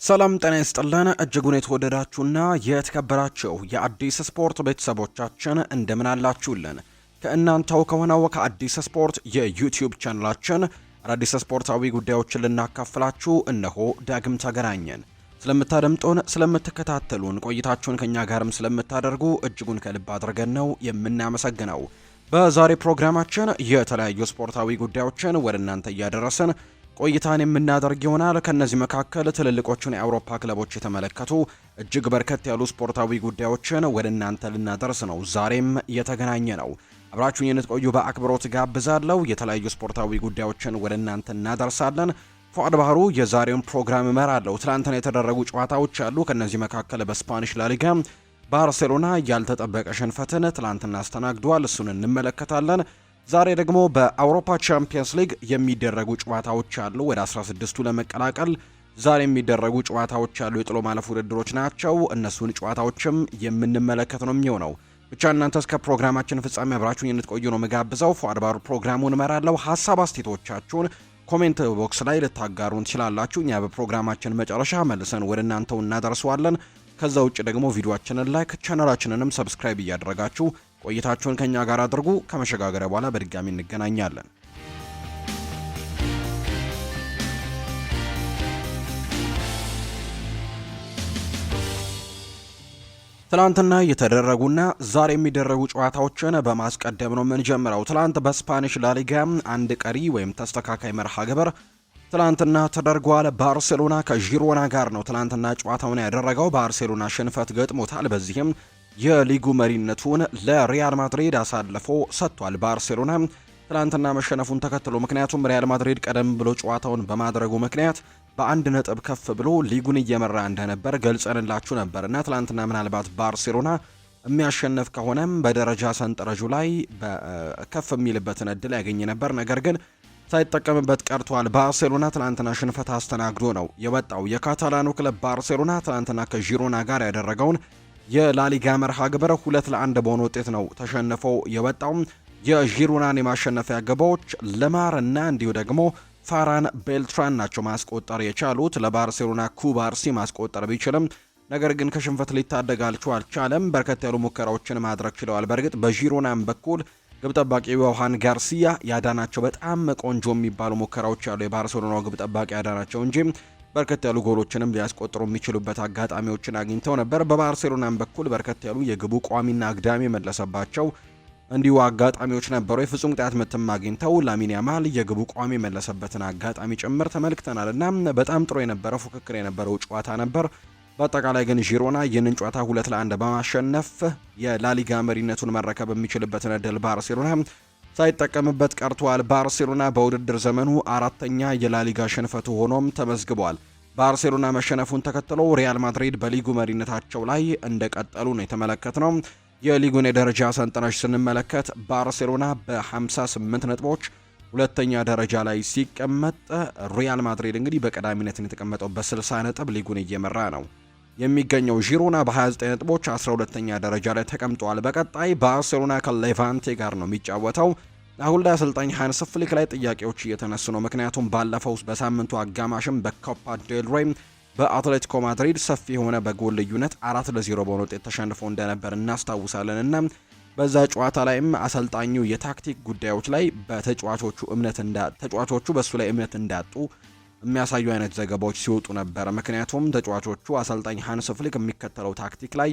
ሰላም ጤና ይስጥልን እጅጉን የተወደዳችሁና የተከበራችሁ የአዲስ ስፖርት ቤተሰቦቻችን እንደምን አላችሁልን? ከእናንተው ከሆነው ከአዲስ ስፖርት የዩቲዩብ ቻናላችን አዳዲስ ስፖርታዊ ጉዳዮችን ልናካፍላችሁ እነሆ ዳግም ተገናኘን። ስለምታደምጡን፣ ስለምትከታተሉን፣ ቆይታችሁን ከኛ ጋርም ስለምታደርጉ እጅጉን ከልብ አድርገን ነው የምናመሰግነው። በዛሬ ፕሮግራማችን የተለያዩ ስፖርታዊ ጉዳዮችን ወደ እናንተ እያደረስን ቆይታን የምናደርግ ይሆናል። ከነዚህ መካከል ትልልቆቹን የአውሮፓ ክለቦች የተመለከቱ እጅግ በርከት ያሉ ስፖርታዊ ጉዳዮችን ወደ እናንተ ልናደርስ ነው ዛሬም የተገናኘ ነው። አብራችሁን እንድትቆዩ በአክብሮት ጋብዛለሁ። የተለያዩ ስፖርታዊ ጉዳዮችን ወደ እናንተ እናደርሳለን። ፉአድ ባህሩ የዛሬውን ፕሮግራም እመራለሁ። ትላንትና የተደረጉ ጨዋታዎች አሉ። ከነዚህ መካከል በስፓኒሽ ላሊጋ ባርሴሎና ያልተጠበቀ ሽንፈትን ትላንትና አስተናግዷል። እሱን እንመለከታለን። ዛሬ ደግሞ በአውሮፓ ቻምፒየንስ ሊግ የሚደረጉ ጨዋታዎች አሉ። ወደ 16ቱ ለመቀላቀል ዛሬ የሚደረጉ ጨዋታዎች አሉ። የጥሎ ማለፍ ውድድሮች ናቸው። እነሱን ጨዋታዎችም የምንመለከት ነው የሚሆነው። ብቻ እናንተ እስከ ፕሮግራማችን ፍጻሜ አብራችሁን እንድትቆዩ ነው መጋብዘው። ፉአድ ባሩ ፕሮግራሙን እመራለሁ። ሀሳብ አስተያየቶቻችሁን ኮሜንት ቦክስ ላይ ልታጋሩን ትችላላችሁ። እኛ በፕሮግራማችን መጨረሻ መልሰን ወደ እናንተው እናደርሰዋለን። ከዛ ውጭ ደግሞ ቪዲዮአችንን ላይክ፣ ቻናላችንንም ሰብስክራይብ እያደረጋችሁ ቆይታችሁን ከኛ ጋር አድርጉ። ከመሸጋገሪያ በኋላ በድጋሚ እንገናኛለን። ትላንትና የተደረጉና ዛሬ የሚደረጉ ጨዋታዎችን በማስቀደም ነው የምንጀምረው። ትላንት በስፓኒሽ ላሊጋ አንድ ቀሪ ወይም ተስተካካይ መርሃ ግብር ትላንትና ተደርጓል። ባርሴሎና ከዢሮና ጋር ነው ትላንትና ጨዋታውን ያደረገው። ባርሴሎና ሽንፈት ገጥሞታል። በዚህም የሊጉ መሪነቱን ለሪያል ማድሪድ አሳልፎ ሰጥቷል። ባርሴሎና ትላንትና መሸነፉን ተከትሎ ምክንያቱም ሪያል ማድሪድ ቀደም ብሎ ጨዋታውን በማድረጉ ምክንያት በአንድ ነጥብ ከፍ ብሎ ሊጉን እየመራ እንደነበር ገልጸንላችሁ ነበርና ትላንትና ምናልባት ባርሴሎና የሚያሸንፍ ከሆነም በደረጃ ሰንጠረዡ ላይ ከፍ የሚልበትን እድል ያገኝ ነበር። ነገር ግን ሳይጠቀምበት ቀርቷል። ባርሴሎና ትላንትና ሽንፈት አስተናግዶ ነው የወጣው። የካታላኑ ክለብ ባርሴሎና ትላንትና ከዢሮና ጋር ያደረገውን የላሊጋ መርሃ ግብር 2-1 በሆነ ውጤት ነው ተሸንፎ የወጣው። የዢሮናን የማሸነፊያ ግቦች ለማር እና እንዲሁ ደግሞ ፋራን ቤልትራን ናቸው ማስቆጠር የቻሉት። ለባርሴሎና ኩባርሲ ማስቆጠር ቢችልም ነገር ግን ከሽንፈት ሊታደጋቸው አልቻለም። በርከት ያሉ ሙከራዎችን ማድረግ ችለዋል። በእርግጥ በዢሮናም በኩል ግብ ጠባቂ ዮሃን ጋርሲያ ያዳናቸው በጣም ቆንጆ የሚባሉ ሙከራዎች ያሉ የባርሴሎናው ግብ ጠባቂ ያዳናቸው እንጂ በርከት ያሉ ጎሎችንም ሊያስቆጥሩ የሚችሉበት አጋጣሚዎችን አግኝተው ነበር። በባርሴሎናም በኩል በርከት ያሉ የግቡ ቋሚና አግዳሚ መለሰባቸው እንዲሁ አጋጣሚዎች ነበሩ። የፍጹም ቅጣት ምትም አግኝተው ላሚን ያማል የግቡ ቋሚ መለሰበትን አጋጣሚ ጭምር ተመልክተናል እና በጣም ጥሩ የነበረው ፉክክር የነበረው ጨዋታ ነበር። በአጠቃላይ ግን ዢሮና ይህንን ጨዋታ 2-1 በማሸነፍ የላሊጋ መሪነቱን መረከብ የሚችልበትን እድል ባርሴሎና ሳይጠቀምበት ቀርቷል። ባርሴሎና በውድድር ዘመኑ አራተኛ የላሊጋ ሽንፈቱ ሆኖም ተመዝግቧል። ባርሴሎና መሸነፉን ተከትሎ ሪያል ማድሪድ በሊጉ መሪነታቸው ላይ እንደቀጠሉ ነው የተመለከትነው። የሊጉን የደረጃ ሰንጠረዥ ስንመለከት ባርሴሎና በ58 ነጥቦች ሁለተኛ ደረጃ ላይ ሲቀመጥ፣ ሪያል ማድሪድ እንግዲህ በቀዳሚነት የተቀመጠው በ60 ነጥብ ሊጉን እየመራ ነው የሚገኘው። ዢሮና በ29 ነጥቦች 12ኛ ደረጃ ላይ ተቀምጧል። በቀጣይ ባርሴሎና ከሌቫንቴ ጋር ነው የሚጫወተው። አሁን ላይ አሰልጣኝ ሃንስ ፍሊክ ላይ ጥያቄዎች እየተነሱ ነው። ምክንያቱም ባለፈው በሳምንቱ አጋማሽም በኮፓ ዴል ሬይ በአትሌቲኮ ማድሪድ ሰፊ የሆነ በጎል ልዩነት 4-0 በሆነ ውጤት ተሸንፎ እንደነበር እናስታውሳለን እና በዛ ጨዋታ ላይም አሰልጣኙ የታክቲክ ጉዳዮች ላይ ተጫዋቾቹ በሱ ላይ እምነት እንዳጡ የሚያሳዩ አይነት ዘገባዎች ሲወጡ ነበር። ምክንያቱም ተጫዋቾቹ አሰልጣኝ ሃንስ ፍሊክ የሚከተለው ታክቲክ ላይ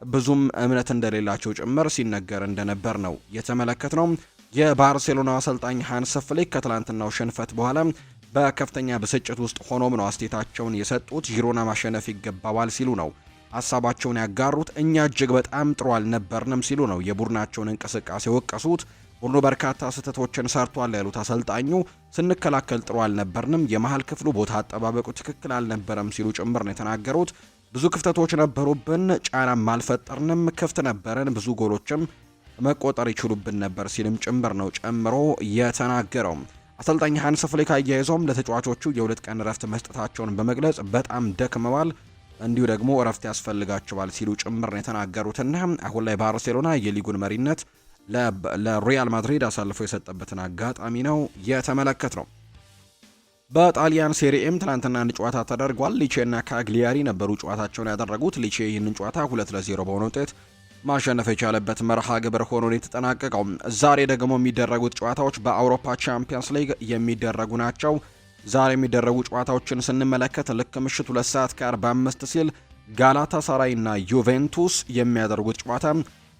ብዙም እምነት እንደሌላቸው ጭምር ሲነገር እንደነበር ነው የተመለከትነው። የባርሴሎና አሰልጣኝ ሃንስ ፍሊክ ከትላንትናው ሽንፈት በኋላ በከፍተኛ ብስጭት ውስጥ ሆኖም ነው አስተያየታቸውን የሰጡት። ዢሮና ማሸነፍ ይገባዋል ሲሉ ነው ሀሳባቸውን ያጋሩት። እኛ እጅግ በጣም ጥሩ አልነበርንም ሲሉ ነው የቡድናቸውን እንቅስቃሴ ወቀሱት። ቡድኑ በርካታ ስህተቶችን ሰርቷል ያሉት አሰልጣኙ ስንከላከል ጥሩ አልነበርንም፣ የመሃል ክፍሉ ቦታ አጠባበቁ ትክክል አልነበረም ሲሉ ጭምር ነው የተናገሩት። ብዙ ክፍተቶች ነበሩብን፣ ጫናም አልፈጠርንም፣ ክፍት ነበረን፣ ብዙ ጎሎችም መቆጠር ይችሉብን ነበር ሲልም ጭምር ነው ጨምሮ የተናገረው። አሰልጣኝ ሃንስ ፍሊክ አያይዞም ለተጫዋቾቹ የ2 ቀን እረፍት መስጠታቸውን በመግለጽ በጣም ደክመዋል፣ እንዲሁ ደግሞ እረፍት ያስፈልጋቸዋል ሲሉ ጭምር ነው የተናገሩትና አሁን ላይ ባርሴሎና የሊጉን መሪነት ለሪያል ማድሪድ አሳልፎ የሰጠበትን አጋጣሚ ነው የተመለከትነው። በጣሊያን ሴሪኤም ትናንትና አንድ ጨዋታ ተደርጓል። ሊቼና ካግሊያሪ ነበሩ ጨዋታቸውን ያደረጉት። ሊቼ ይህንን ጨዋታ 2-0 በሆነ ውጤት ማሸነፍ የቻለበት መርሃ ግብር ሆኖ ነው የተጠናቀቀው። ዛሬ ደግሞ የሚደረጉት ጨዋታዎች በአውሮፓ ቻምፒየንስ ሊግ የሚደረጉ ናቸው። ዛሬ የሚደረጉ ጨዋታዎችን ስንመለከት ልክ ምሽት 2:45 ሲል ጋላታሳራይ እና ዩቬንቱስ የሚያደርጉት ጨዋታ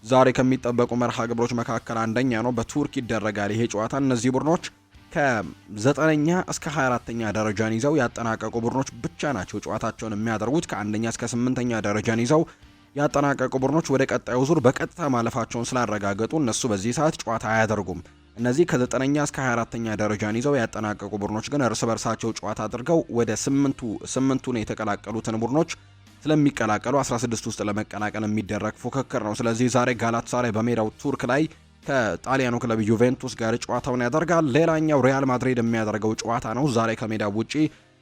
ዛሬ ከሚጠበቁ መርሃ ግብሮች መካከል አንደኛ ነው። በቱርክ ይደረጋል ይሄ ጨዋታ። እነዚህ ቡድኖች ከ9ኛ እስከ 24ኛ ደረጃን ይዘው ያጠናቀቁ ቡድኖች ብቻ ናቸው ጨዋታቸውን የሚያደርጉት። ከአንደኛ እስከ 8ኛ ደረጃን ይዘው ያጠናቀቁ ቡድኖች ወደ ቀጣዩ ዙር በቀጥታ ማለፋቸውን ስላረጋገጡ እነሱ በዚህ ሰዓት ጨዋታ አያደርጉም። እነዚህ ከ9ኛ እስከ 24ኛ ደረጃን ይዘው ያጠናቀቁ ቡድኖች ግን እርስ በርሳቸው ጨዋታ አድርገው ወደ ስምንቱን የተቀላቀሉትን ቡድኖች ስለሚቀላቀሉ 16 ውስጥ ለመቀላቀል የሚደረግ ፉክክር ነው። ስለዚህ ዛሬ ጋላታሳራይ በሜዳው ቱርክ ላይ ከጣሊያኑ ክለብ ዩቬንቱስ ጋር ጨዋታውን ያደርጋል። ሌላኛው ሪያል ማድሪድ የሚያደርገው ጨዋታ ነው። ዛሬ ከሜዳው ውጪ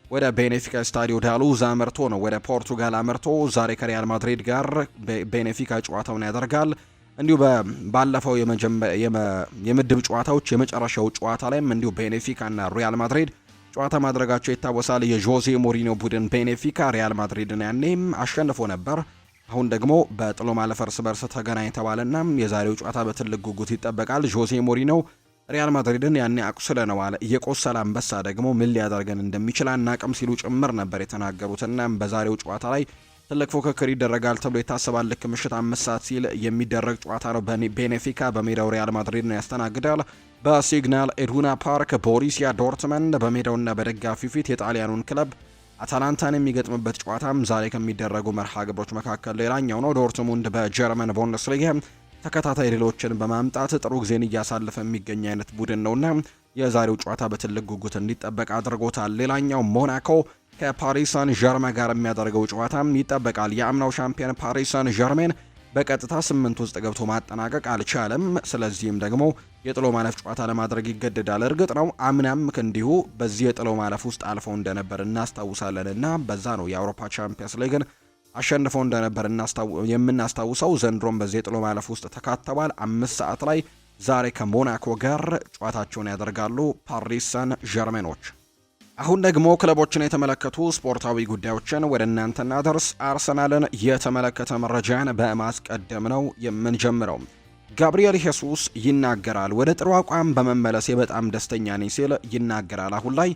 ወደ ቤኔፊካ ስታዲዮ ዳሉዝ አመርቶ ነው ወደ ፖርቱጋል አመርቶ ዛሬ ከሪያል ማድሪድ ጋር ቤኔፊካ ጨዋታውን ያደርጋል። እንዲሁ ባለፈው የምድብ ጨዋታዎች የመጨረሻው ጨዋታ ላይም እንዲሁ ቤኔፊካ እና ሪያል ማድሪድ ጨዋታ ማድረጋቸው ይታወሳል። የጆዜ ሞሪኖ ቡድን ቤኔፊካ ሪያል ማድሪድን ያኔም አሸንፎ ነበር። አሁን ደግሞ በጥሎ ማለፍ እርስ በርስ ተገናኝተዋልና የዛሬው ጨዋታ በትልቅ ጉጉት ይጠበቃል። ጆዜ ሞሪኖ ሪያል ማድሪድን ያኔ አቁስለነዋል፣ የቆሰለ አንበሳ ደግሞ ምን ሊያደርገን እንደሚችል አናቅም ሲሉ ጭምር ነበር የተናገሩትና በዛሬው ጨዋታ ላይ ትልቅ ፉክክር ይደረጋል ተብሎ ይታሰባል። ልክ ምሽት 5 ሰዓት ሲል የሚደረግ ጨዋታ ነው። ቤኔፊካ በሜዳው ሪያል ማድሪድን ያስተናግዳል። በሲግናል ኢዱና ፓርክ ቦሩሲያ ዶርትመንድ በሜዳውና በደጋፊው ፊት የጣሊያኑን ክለብ አታላንታን የሚገጥምበት ጨዋታም ዛሬ ከሚደረጉ መርሃ ግብሮች መካከል ሌላኛው ነው። ዶርትሙንድ በጀርመን ቡንደስሊጋ ተከታታይ ድሎችን በማምጣት ጥሩ ጊዜን እያሳለፈ የሚገኝ አይነት ቡድን ነውና የዛሬው ጨዋታ በትልቅ ጉጉት እንዲጠበቅ አድርጎታል። ሌላኛው ሞናኮ ከፓሪስ ሳን ዠርመን ጋር የሚያደርገው ጨዋታም ይጠበቃል። የአምናው ሻምፒዮን ፓሪስ ሳን ዠርሜን በቀጥታ 8 ውስጥ ገብቶ ማጠናቀቅ አልቻለም። ስለዚህም ደግሞ የጥሎ ማለፍ ጨዋታ ለማድረግ ይገደዳል። እርግጥ ነው አምናም እንዲሁ በዚህ የጥሎ ማለፍ ውስጥ አልፈው እንደነበር እናስታውሳለንና በዛ ነው የአውሮፓ ቻምፒየንስ ሊግን አሸንፈው እንደነበር የምናስታውሰው። ዘንድሮም በዚህ የጥሎ ማለፍ ውስጥ ተካተዋል። 5 ሰዓት ላይ ዛሬ ከሞናኮ ጋር ጨዋታቸውን ያደርጋሉ ፓሪስ ሳን ዠርሜኖች። አሁን ደግሞ ክለቦችን የተመለከቱ ስፖርታዊ ጉዳዮችን ወደ እናንተ እናደርስ። አርሰናልን የተመለከተ መረጃን በማስቀደም ነው የምንጀምረው። ጋብሪኤል ሄሱስ ይናገራል። ወደ ጥሩ አቋም በመመለሴ በጣም ደስተኛ ነኝ ሲል ይናገራል። አሁን ላይ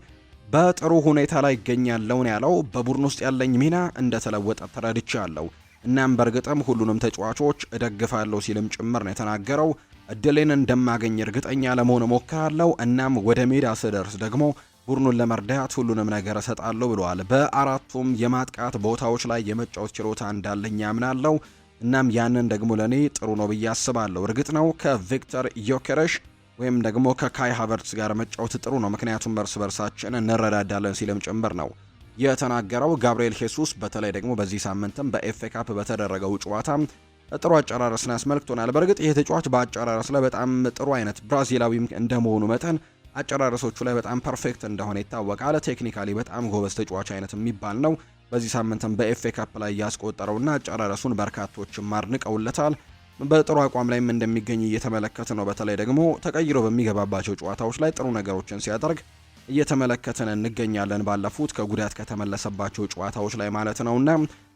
በጥሩ ሁኔታ ላይ ይገኛለሁ ያለው በቡድን ውስጥ ያለኝ ሚና እንደተለወጠ ተረድቻለሁ። እናም በእርግጥም ሁሉንም ተጫዋቾች እደግፋለሁ ሲልም ጭምር ነው የተናገረው። እድሌን እንደማገኝ እርግጠኛ ለመሆን እሞክራለሁ። እናም ወደ ሜዳ ስደርስ ደግሞ ቡድኑን ለመርዳት ሁሉንም ነገር እሰጣለሁ ብለዋል። በአራቱም የማጥቃት ቦታዎች ላይ የመጫወት ችሎታ እንዳለኝ ያምናለሁ። እናም ያንን ደግሞ ለኔ ጥሩ ነው ብዬ አስባለሁ። እርግጥ ነው ከቪክተር ዮኬሬሽ ወይም ደግሞ ከካይ ሃቨርትስ ጋር መጫወት ጥሩ ነው፣ ምክንያቱም እርስ በርሳችን እንረዳዳለን ሲልም ጭምር ነው የተናገረው። ጋብሪኤል ሄሱስ በተለይ ደግሞ በዚህ ሳምንትም በኤፍኤ ካፕ በተደረገው ጨዋታ ጥሩ አጨራረስን ያስመልክቶናል። በእርግጥ ይህ ተጫዋች በአጨራረስ ላይ በጣም ጥሩ አይነት ብራዚላዊም እንደመሆኑ መጠን አጨራረሶቹ ላይ በጣም ፐርፌክት እንደሆነ ይታወቃል። ቴክኒካሊ በጣም ጎበዝ ተጫዋች አይነት የሚባል ነው። በዚህ ሳምንትም በኤፍኤ ካፕ ላይ ያስቆጠረውና አጨራረሱን በርካቶችም አድንቀውለታል። በጥሩ አቋም ላይም እንደሚገኝ እየተመለከተ ነው። በተለይ ደግሞ ተቀይሮ በሚገባባቸው ጨዋታዎች ላይ ጥሩ ነገሮችን ሲያደርግ እየተመለከተን እንገኛለን። ባለፉት ከጉዳት ከተመለሰባቸው ጨዋታዎች ላይ ማለት ነውና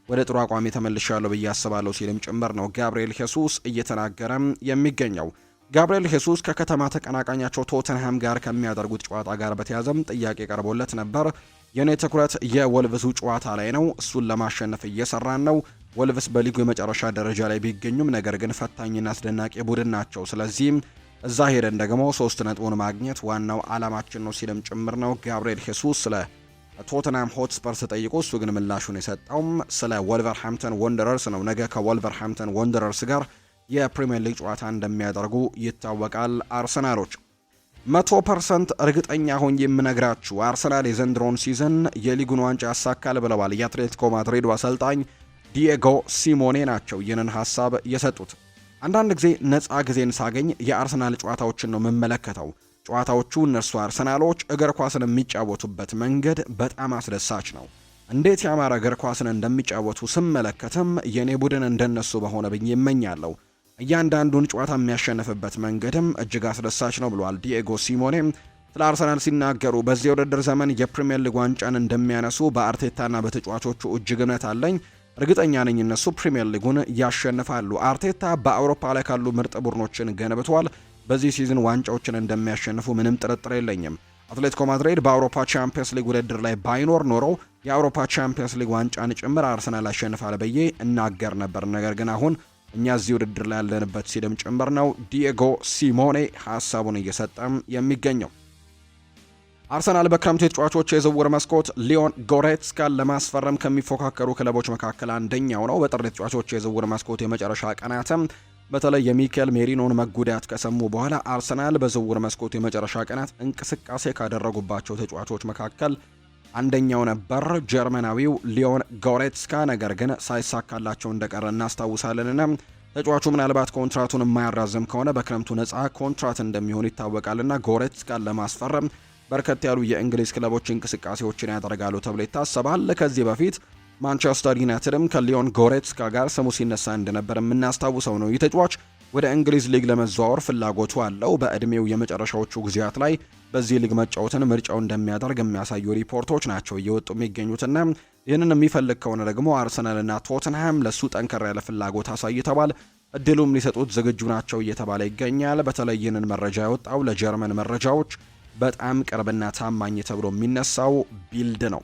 ወደ ጥሩ አቋም የተመልሻለሁ ብዬ አስባለሁ ሲልም ጭምር ነው ጋብሪኤል ሄሱስ እየተናገረም የሚገኘው። ጋብሪኤል ሄሱስ ከከተማ ተቀናቃኛቸው ቶተንሃም ጋር ከሚያደርጉት ጨዋታ ጋር በተያዘም ጥያቄ ቀርቦለት ነበር። የኔ ትኩረት የወልቭሱ ጨዋታ ላይ ነው። እሱን ለማሸነፍ እየሰራን ነው። ወልቭስ በሊጉ የመጨረሻ ደረጃ ላይ ቢገኙም ነገር ግን ፈታኝና አስደናቂ ቡድን ናቸው። ስለዚህም እዛ ሄደን ደግሞ 3 ነጥቡን ማግኘት ዋናው አላማችን ነው ሲልም ጭምር ነው ጋብሪኤል ሄሱስ ስለ ቶተንሃም ሆትስፐርስ ጠይቆ እሱ ግን ምላሹን የሰጠውም ስለ ወልቨርሃምፕተን ወንደረርስ ነው። ነገ ከወልቨርሃምፕተን ወንደረርስ ጋር የፕሪሚየር ሊግ ጨዋታ እንደሚያደርጉ ይታወቃል። አርሰናሎች 100% እርግጠኛ ሆኜ የምነግራችሁ አርሰናል የዘንድሮን ሲዝን የሊጉን ዋንጫ ያሳካል ብለዋል የአትሌቲኮ ማድሪዱ አሰልጣኝ ዲየጎ ሲሞኔ ናቸው ይህንን ሀሳብ የሰጡት። አንዳንድ ጊዜ ነፃ ጊዜን ሳገኝ የአርሰናል ጨዋታዎችን ነው የምመለከተው። ጨዋታዎቹ እነርሱ አርሰናሎች እግር ኳስን የሚጫወቱበት መንገድ በጣም አስደሳች ነው። እንዴት ያማረ እግር ኳስን እንደሚጫወቱ ስመለከትም የኔ ቡድን እንደነሱ በሆነ ብዬ እመኛለሁ። እያንዳንዱን ጨዋታ የሚያሸንፍበት መንገድም እጅግ አስደሳች ነው ብሏል ዲየጎ ሲሞኔ። ስለ አርሰናል ሲናገሩ በዚህ የውድድር ዘመን የፕሪሚየር ሊግ ዋንጫን እንደሚያነሱ በአርቴታና በተጫዋቾቹ እጅግ እምነት አለኝ። እርግጠኛ ነኝ እነሱ ፕሪሚየር ሊጉን ያሸንፋሉ። አርቴታ በአውሮፓ ላይ ካሉ ምርጥ ቡድኖችን ገንብቷል። በዚህ ሲዝን ዋንጫዎችን እንደሚያሸንፉ ምንም ጥርጥር የለኝም። አትሌቲኮ ማድሪድ በአውሮፓ ቻምፒየንስ ሊግ ውድድር ላይ ባይኖር ኖሮ የአውሮፓ ቻምፒየንስ ሊግ ዋንጫን ጭምር አርሰናል ያሸንፋል ብዬ እናገር ነበር። ነገር ግን አሁን እኛ እዚህ ውድድር ላይ ያለንበት ሲልም ጭምር ነው ዲየጎ ሲሞኔ ሀሳቡን እየሰጠም የሚገኘው። አርሰናል በክረምቱ የተጫዋቾች የዝውውር መስኮት ሊዮን ጎሬትስካን ለማስፈረም ከሚፎካከሩ ክለቦች መካከል አንደኛው ነው። በጥር የተጫዋቾች የዝውውር መስኮት የመጨረሻ ቀናትም በተለይ የሚኬል ሜሪኖን መጉዳት ከሰሙ በኋላ አርሰናል በዝውውር መስኮቱ የመጨረሻ ቀናት እንቅስቃሴ ካደረጉባቸው ተጫዋቾች መካከል አንደኛው ነበር ጀርመናዊው ሊዮን ጎሬትስካ። ነገር ግን ሳይሳካላቸው እንደቀረ እናስታውሳለንና ተጫዋቹ ምናልባት ኮንትራቱን የማያራዝም ከሆነ በክረምቱ ነፃ ኮንትራት እንደሚሆን ይታወቃልና ጎሬትስካን ለማስፈረም በርከት ያሉ የእንግሊዝ ክለቦች እንቅስቃሴዎችን ያደርጋሉ ተብሎ ይታሰባል። ከዚህ በፊት ማንቸስተር ዩናይትድም ከሊዮን ጎሬትስካ ጋር ስሙ ሲነሳ እንደነበር የምናስታውሰው ነው። ይህ ተጫዋች ወደ እንግሊዝ ሊግ ለመዘዋወር ፍላጎቱ አለው። በእድሜው የመጨረሻዎቹ ጊዜያት ላይ በዚህ ሊግ መጫወትን ምርጫው እንደሚያደርግ የሚያሳዩ ሪፖርቶች ናቸው እየወጡ የሚገኙትና ይህንን የሚፈልግ ከሆነ ደግሞ አርሰናልና ቶተንሃም ለሱ ጠንከር ያለ ፍላጎት አሳይተዋል። እድሉም ሊሰጡት ዝግጁ ናቸው እየተባለ ይገኛል። በተለይ ይህንን መረጃ ያወጣው ለጀርመን መረጃዎች በጣም ቅርብና ታማኝ ተብሎ የሚነሳው ቢልድ ነው።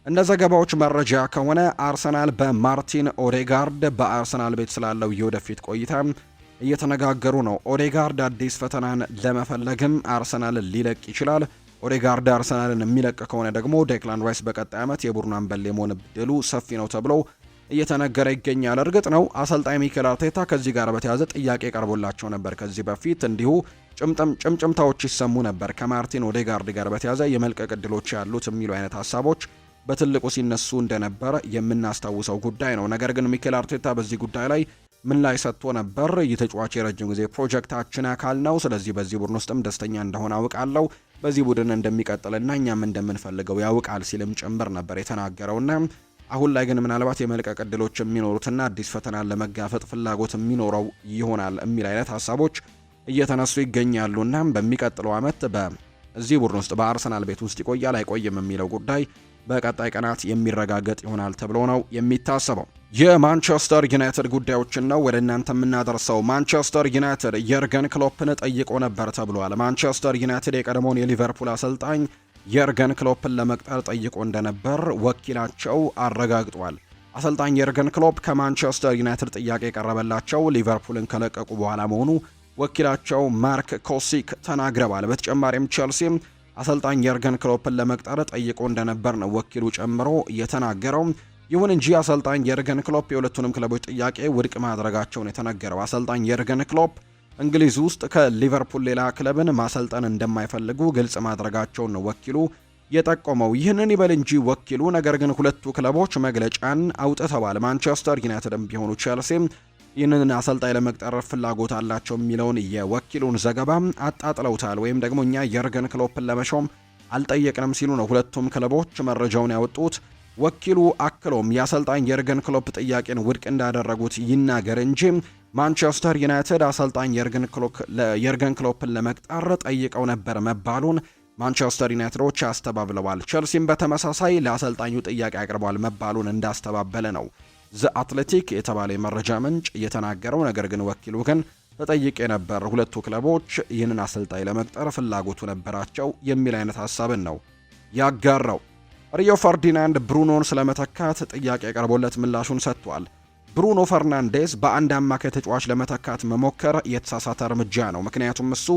እንደ ዘገባዎች መረጃ ከሆነ አርሰናል በማርቲን ኦዴጋርድ በአርሰናል ቤት ስላለው የወደፊት ቆይታ እየተነጋገሩ ነው። ኦዴጋርድ አዲስ ፈተናን ለመፈለግም አርሰናልን ሊለቅ ይችላል። ኦዴጋርድ አርሰናልን የሚለቅ ከሆነ ደግሞ ዴክላን ራይስ በቀጣይ ዓመት የቡድኑ አምበል የመሆን ዕድሉ ሰፊ ነው ተብሎ እየተነገረ ይገኛል። እርግጥ ነው አሰልጣኝ ሚኬል አርቴታ ከዚህ ጋር በተያያዘ ጥያቄ ቀርቦላቸው ነበር። ከዚህ በፊት እንዲሁ ጭምጭምታዎች ይሰሙ ነበር ከማርቲን ኦዴጋርድ ጋር በተያያዘ የመልቀቅ ዕድሎች ያሉት የሚሉ አይነት ሀሳቦች በትልቁ ሲነሱ እንደነበር የምናስታውሰው ጉዳይ ነው። ነገር ግን ሚኬል አርቴታ በዚህ ጉዳይ ላይ ምን ላይ ሰጥቶ ነበር? ይህ ተጫዋች የረጅም ጊዜ ፕሮጀክታችን አካል ነው። ስለዚህ በዚህ ቡድን ውስጥም ደስተኛ እንደሆነ አውቃለሁ። በዚህ ቡድን እንደሚቀጥልና እኛም እንደምንፈልገው ያውቃል ሲልም ጭምር ነበር የተናገረውና አሁን ላይ ግን ምናልባት የመልቀቅ ዕድሎች የሚኖሩትና አዲስ ፈተናን ለመጋፈጥ ፍላጎት የሚኖረው ይሆናል የሚል አይነት ሀሳቦች እየተነሱ ይገኛሉና በሚቀጥለው ዓመት በዚህ ቡድን ውስጥ በአርሰናል ቤት ውስጥ ይቆያል አይቆይም የሚለው ጉዳይ በቀጣይ ቀናት የሚረጋገጥ ይሆናል ተብሎ ነው የሚታሰበው። የማንቸስተር ዩናይትድ ጉዳዮችን ነው ወደ እናንተ የምናደርሰው። ማንቸስተር ዩናይትድ የርገን ክሎፕን ጠይቆ ነበር ተብሏል። ማንቸስተር ዩናይትድ የቀድሞውን የሊቨርፑል አሰልጣኝ የርገን ክሎፕን ለመቅጠር ጠይቆ እንደነበር ወኪላቸው አረጋግጧል። አሰልጣኝ የርገን ክሎፕ ከማንቸስተር ዩናይትድ ጥያቄ የቀረበላቸው ሊቨርፑልን ከለቀቁ በኋላ መሆኑ ወኪላቸው ማርክ ኮሲክ ተናግረዋል። በተጨማሪም ቼልሲም አሰልጣኝ የርገን ክሎፕን ለመቅጠር ጠይቆ እንደነበር ነው ወኪሉ ጨምሮ የተናገረው። ይሁን እንጂ አሰልጣኝ የርገን ክሎፕ የሁለቱንም ክለቦች ጥያቄ ውድቅ ማድረጋቸውን የተነገረው አሰልጣኝ የርገን ክሎፕ እንግሊዝ ውስጥ ከሊቨርፑል ሌላ ክለብን ማሰልጠን እንደማይፈልጉ ግልጽ ማድረጋቸውን ነው ወኪሉ የጠቆመው። ይህንን ይበል እንጂ ወኪሉ ነገር ግን ሁለቱ ክለቦች መግለጫን አውጥተዋል። ማንቸስተር ዩናይትድም ቢሆኑ ቼልሲም ይህንን አሰልጣኝ ለመቅጠር ፍላጎት አላቸው የሚለውን የወኪሉን ዘገባ አጣጥለውታል። ወይም ደግሞ እኛ የርገን ክሎፕን ለመሾም አልጠየቅንም ሲሉ ነው ሁለቱም ክለቦች መረጃውን ያወጡት። ወኪሉ አክሎም የአሰልጣኝ የርገን ክሎፕ ጥያቄን ውድቅ እንዳደረጉት ይናገር እንጂ ማንቸስተር ዩናይትድ አሰልጣኝ የርገን ክሎፕን ለመቅጠር ጠይቀው ነበር መባሉን ማንቸስተር ዩናይትዶች አስተባብለዋል። ቸልሲም በተመሳሳይ ለአሰልጣኙ ጥያቄ አቅርቧል መባሉን እንዳስተባበለ ነው ዘ አትሌቲክ የተባለ የመረጃ ምንጭ የተናገረው። ነገር ግን ወኪሉ ግን ተጠይቄ ነበር፣ ሁለቱ ክለቦች ይህንን አሰልጣኝ ለመቅጠር ፍላጎቱ ነበራቸው የሚል አይነት ሀሳብን ነው ያጋራው። ሪዮ ፈርዲናንድ ብሩኖን ስለመተካት ጥያቄ ቀርቦለት ምላሹን ሰጥቷል። ብሩኖ ፈርናንዴዝ በአንድ አማካይ ተጫዋች ለመተካት መሞከር የተሳሳተ እርምጃ ነው፣ ምክንያቱም እሱ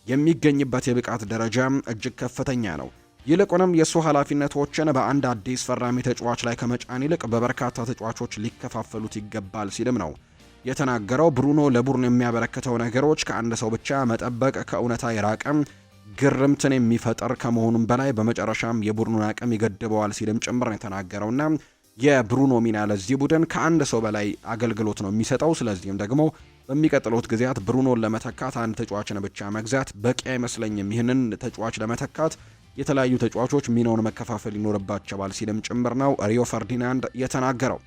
የሚገኝበት የብቃት ደረጃ እጅግ ከፍተኛ ነው። ይልቁንም የእሱ ኃላፊነቶችን በአንድ አዲስ ፈራሚ ተጫዋች ላይ ከመጫን ይልቅ በበርካታ ተጫዋቾች ሊከፋፈሉት ይገባል ሲልም ነው የተናገረው። ብሩኖ ለቡድኑ የሚያበረክተው ነገሮች ከአንድ ሰው ብቻ መጠበቅ ከእውነታ የራቀም ግርምትን የሚፈጠር ከመሆኑም በላይ በመጨረሻም የቡድኑን አቅም ይገድበዋል ሲልም ጭምር ነው የተናገረውና የብሩኖ ሚና ለዚህ ቡድን ከአንድ ሰው በላይ አገልግሎት ነው የሚሰጠው። ስለዚህም ደግሞ በሚቀጥሉት ጊዜያት ብሩኖን ለመተካት አንድ ተጫዋችን ብቻ መግዛት በቂ አይመስለኝም። ይህንን ተጫዋች ለመተካት የተለያዩ ተጫዋቾች ሚናውን መከፋፈል ይኖርባቸዋል ሲልም ጭምር ነው ሪዮ ፈርዲናንድ የተናገረው።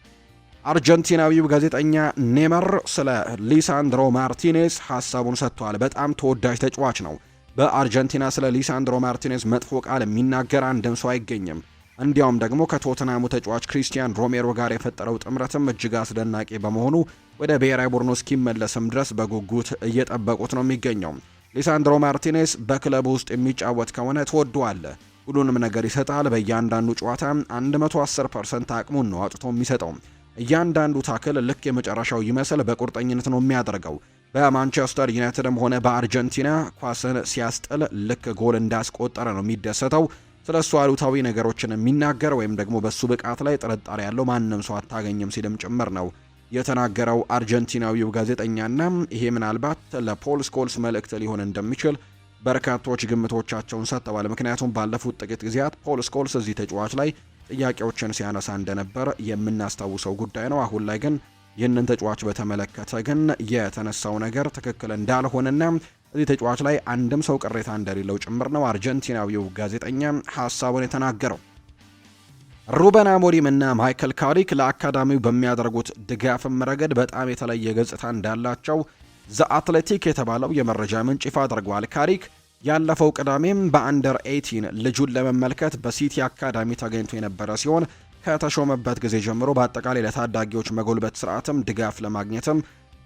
አርጀንቲናዊው ጋዜጠኛ ኔይማር ስለ ሊሳንድሮ ማርቲኔዝ ሀሳቡን ሰጥቷል። በጣም ተወዳጅ ተጫዋች ነው። በአርጀንቲና ስለ ሊሳንድሮ ማርቲኔዝ መጥፎ ቃል የሚናገር አንድም ሰው አይገኝም። እንዲያውም ደግሞ ከቶተናሙ ተጫዋች ክሪስቲያን ሮሜሮ ጋር የፈጠረው ጥምረትም እጅግ አስደናቂ በመሆኑ ወደ ብሔራዊ ቡድኑ እስኪመለስም ድረስ በጉጉት እየጠበቁት ነው የሚገኘው። ሊሳንድሮ ማርቲኔዝ በክለቡ ውስጥ የሚጫወት ከሆነ ትወደዋለህ። ሁሉንም ነገር ይሰጣል። በእያንዳንዱ ጨዋታ 110% አቅሙን ነው አውጥቶ የሚሰጠው። እያንዳንዱ ታክል ልክ የመጨረሻው ይመስል በቁርጠኝነት ነው የሚያደርገው። በማንቸስተር ዩናይትድም ሆነ በአርጀንቲና ኳስን ሲያስጥል ልክ ጎል እንዳስቆጠረ ነው የሚደሰተው። ስለ እሱ አሉታዊ ነገሮችን የሚናገር ወይም ደግሞ በሱ ብቃት ላይ ጥርጣሬ ያለው ማንም ሰው አታገኝም ሲልም ጭምር ነው የተናገረው አርጀንቲናዊው ጋዜጠኛና ይሄ ምናልባት ለፖል ስኮልስ መልእክት ሊሆን እንደሚችል በርካቶች ግምቶቻቸውን ሰጥተዋል። ምክንያቱም ባለፉት ጥቂት ጊዜያት ፖል ስኮልስ እዚህ ተጫዋች ላይ ጥያቄዎችን ሲያነሳ እንደነበር የምናስታውሰው ጉዳይ ነው። አሁን ላይ ግን ይህንን ተጫዋች በተመለከተ ግን የተነሳው ነገር ትክክል እንዳልሆነና እዚህ ተጫዋች ላይ አንድም ሰው ቅሬታ እንደሌለው ጭምር ነው አርጀንቲናዊው ጋዜጠኛ ሀሳቡን የተናገረው። ሩበን አሞሪም እና ማይክል ካሪክ ለአካዳሚው በሚያደርጉት ድጋፍም ረገድ በጣም የተለየ ገጽታ እንዳላቸው ዘ አትሌቲክ የተባለው የመረጃ ምንጭ ይፋ አድርጓል። ካሪክ ያለፈው ቅዳሜም በአንደር 18 ልጁን ለመመልከት በሲቲ አካዳሚ ተገኝቶ የነበረ ሲሆን ከተሾመበት ጊዜ ጀምሮ በአጠቃላይ ለታዳጊዎች መጎልበት ስርዓትም ድጋፍ ለማግኘትም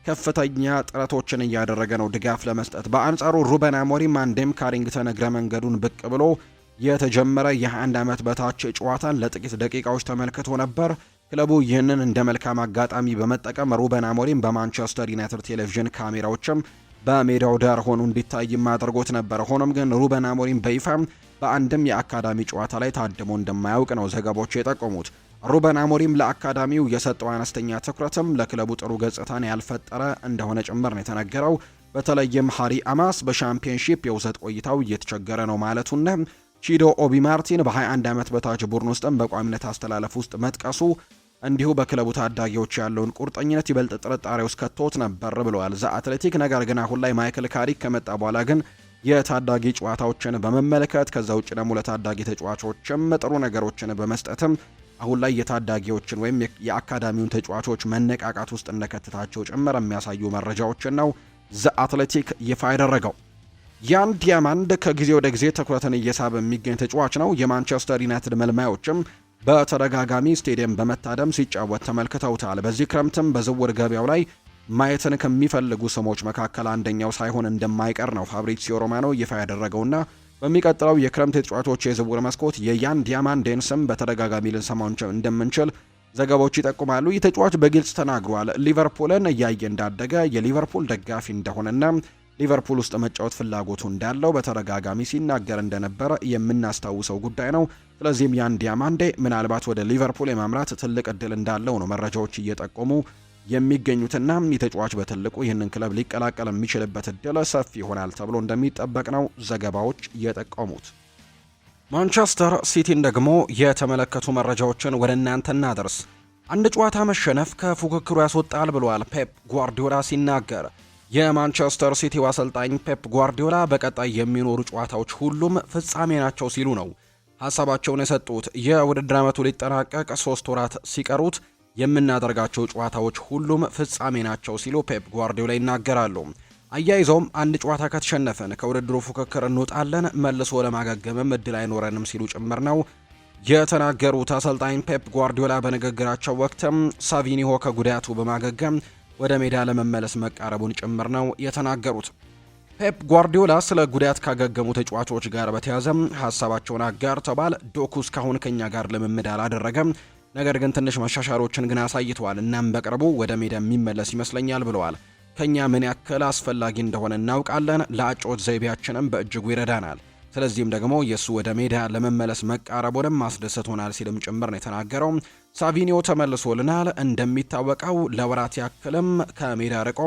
ከፍተኛ ጥረቶችን እያደረገ ነው ድጋፍ ለመስጠት። በአንጻሩ ሩበን አሞሪም አንዴም ካሪንግተን እግረ መንገዱን ብቅ ብሎ የተጀመረ የ21 ዓመት በታች ጨዋታን ለጥቂት ደቂቃዎች ተመልክቶ ነበር። ክለቡ ይህንን እንደ መልካም አጋጣሚ በመጠቀም ሩበን አሞሪም በማንቸስተር ዩናይትድ ቴሌቪዥን ካሜራዎችም በሜዳው ዳር ሆኖ እንዲታይም አድርጎት ነበር። ሆኖም ግን ሩበን አሞሪም በይፋ በአንድም የአካዳሚ ጨዋታ ላይ ታድሞ እንደማያውቅ ነው ዘገባዎች የጠቆሙት። ሩበን አሞሪም ለአካዳሚው የሰጠው አነስተኛ ትኩረትም ለክለቡ ጥሩ ገጽታን ያልፈጠረ እንደሆነ ጭምር ነው የተነገረው። በተለይም ሃሪ አማስ በሻምፒዮንሺፕ የውሰት ቆይታው እየተቸገረ ነው ማለቱና ቺዶ ኦቢ ማርቲን በ21 ዓመት በታች ቡድን ውስጥም በቋሚነት አስተላለፍ ውስጥ መጥቀሱ እንዲሁ በክለቡ ታዳጊዎች ያለውን ቁርጠኝነት ይበልጥ ጥርጣሬ ውስጥ ከቶት ነበር ብለዋል ዘ አትሌቲክ። ነገር ግን አሁን ላይ ማይክል ካሪክ ከመጣ በኋላ ግን የታዳጊ ጨዋታዎችን በመመልከት ከዛ ውጭ ደግሞ ለታዳጊ ተጫዋቾችም ጥሩ ነገሮችን በመስጠትም አሁን ላይ የታዳጊዎችን ወይም የአካዳሚውን ተጫዋቾች መነቃቃት ውስጥ እንደከተታቸው ጭምር የሚያሳዩ መረጃዎችን ነው ዘ አትሌቲክ ይፋ ያደረገው። ያን ዲያማንድ ከጊዜ ወደ ጊዜ ትኩረትን እየሳበ የሚገኝ ተጫዋች ነው። የማንቸስተር ዩናይትድ መልማዮችም በተደጋጋሚ ስቴዲየም በመታደም ሲጫወት ተመልክተውታል። በዚህ ክረምትም በዝውውር ገበያው ላይ ማየትን ከሚፈልጉ ስሞች መካከል አንደኛው ሳይሆን እንደማይቀር ነው ፋብሪዚዮ ሮማኖ ይፋ ያደረገውና በሚቀጥለው የክረምት የተጫዋቾች የዝውውር መስኮት የያን ዲያማንድን ስም በተደጋጋሚ ልንሰማው እንደምንችል ዘገባዎች ይጠቁማሉ። ይህ ተጫዋች በግልጽ ተናግሯል። ሊቨርፑልን እያየ እንዳደገ የሊቨርፑል ደጋፊ እንደሆነና ሊቨርፑል ውስጥ መጫወት ፍላጎቱ እንዳለው በተደጋጋሚ ሲናገር እንደነበረ የምናስታውሰው ጉዳይ ነው። ስለዚህም ያን ዲያማንዴ ምናልባት ወደ ሊቨርፑል የማምራት ትልቅ እድል እንዳለው ነው መረጃዎች እየጠቆሙ የሚገኙትና የተጫዋች በትልቁ ይህንን ክለብ ሊቀላቀል የሚችልበት እድል ሰፊ ይሆናል ተብሎ እንደሚጠበቅ ነው ዘገባዎች የጠቆሙት። ማንቸስተር ሲቲን ደግሞ የተመለከቱ መረጃዎችን ወደ እናንተ እናደርስ። አንድ ጨዋታ መሸነፍ ከፉክክሩ ያስወጣል ብሏል ፔፕ ጓርዲዮላ ሲናገር። የማንቸስተር ሲቲው አሰልጣኝ ፔፕ ጓርዲዮላ በቀጣይ የሚኖሩ ጨዋታዎች ሁሉም ፍጻሜ ናቸው ሲሉ ነው ሀሳባቸውን የሰጡት። የውድድር ዓመቱ ሊጠናቀቅ 3 ወራት ሲቀሩት የምናደርጋቸው ጨዋታዎች ሁሉም ፍጻሜ ናቸው ሲሉ ፔፕ ጓርዲዮላ ይናገራሉ። አያይዘውም አንድ ጨዋታ ከተሸነፈን ከውድድሩ ፉክክር እንወጣለን፣ መልሶ ለማገገምም እድል አይኖረንም ሲሉ ጭምር ነው የተናገሩት። አሰልጣኝ ፔፕ ጓርዲዮላ በንግግራቸው ወቅትም ሳቪኒሆ ከጉዳቱ በማገገም ወደ ሜዳ ለመመለስ መቃረቡን ጭምር ነው የተናገሩት። ፔፕ ጓርዲዮላ ስለ ጉዳት ካገገሙ ተጫዋቾች ጋር በተያዘም ሀሳባቸውን አጋርተዋል። ዶኩ እስካሁን ከኛ ጋር ልምምድ አላደረገም፣ ነገር ግን ትንሽ መሻሻሎችን ግን አሳይተዋል። እናም በቅርቡ ወደ ሜዳ የሚመለስ ይመስለኛል ብለዋል። ከኛ ምን ያክል አስፈላጊ እንደሆነ እናውቃለን። ለአጨዋወት ዘይቤያችንም በእጅጉ ይረዳናል። ስለዚህም ደግሞ የእሱ ወደ ሜዳ ለመመለስ መቃረቡንም አስደስቶናል ሲልም ጭምር ነው የተናገረው። ሳቪኒዮ ተመልሶልናል። እንደሚታወቀው ለወራት ያክልም ከሜዳ ርቆ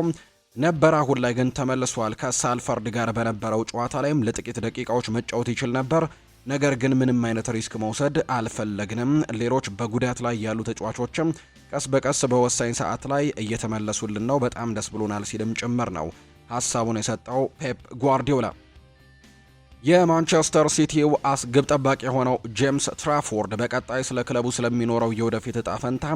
ነበር። አሁን ላይ ግን ተመልሷል። ከሳልፈርድ ጋር በነበረው ጨዋታ ላይም ለጥቂት ደቂቃዎች መጫወት ይችል ነበር። ነገር ግን ምንም አይነት ሪስክ መውሰድ አልፈለግንም። ሌሎች በጉዳት ላይ ያሉ ተጫዋቾችም ቀስ በቀስ በወሳኝ ሰዓት ላይ እየተመለሱልን ነው። በጣም ደስ ብሎናል ሲልም ጭምር ነው ሀሳቡን የሰጠው ፔፕ ጓርዲዮላ። የማንቸስተር ሲቲው ግብ ጠባቂ የሆነው ጄምስ ትራፎርድ በቀጣይ ስለ ክለቡ ስለሚኖረው የወደፊት እጣ ፈንታ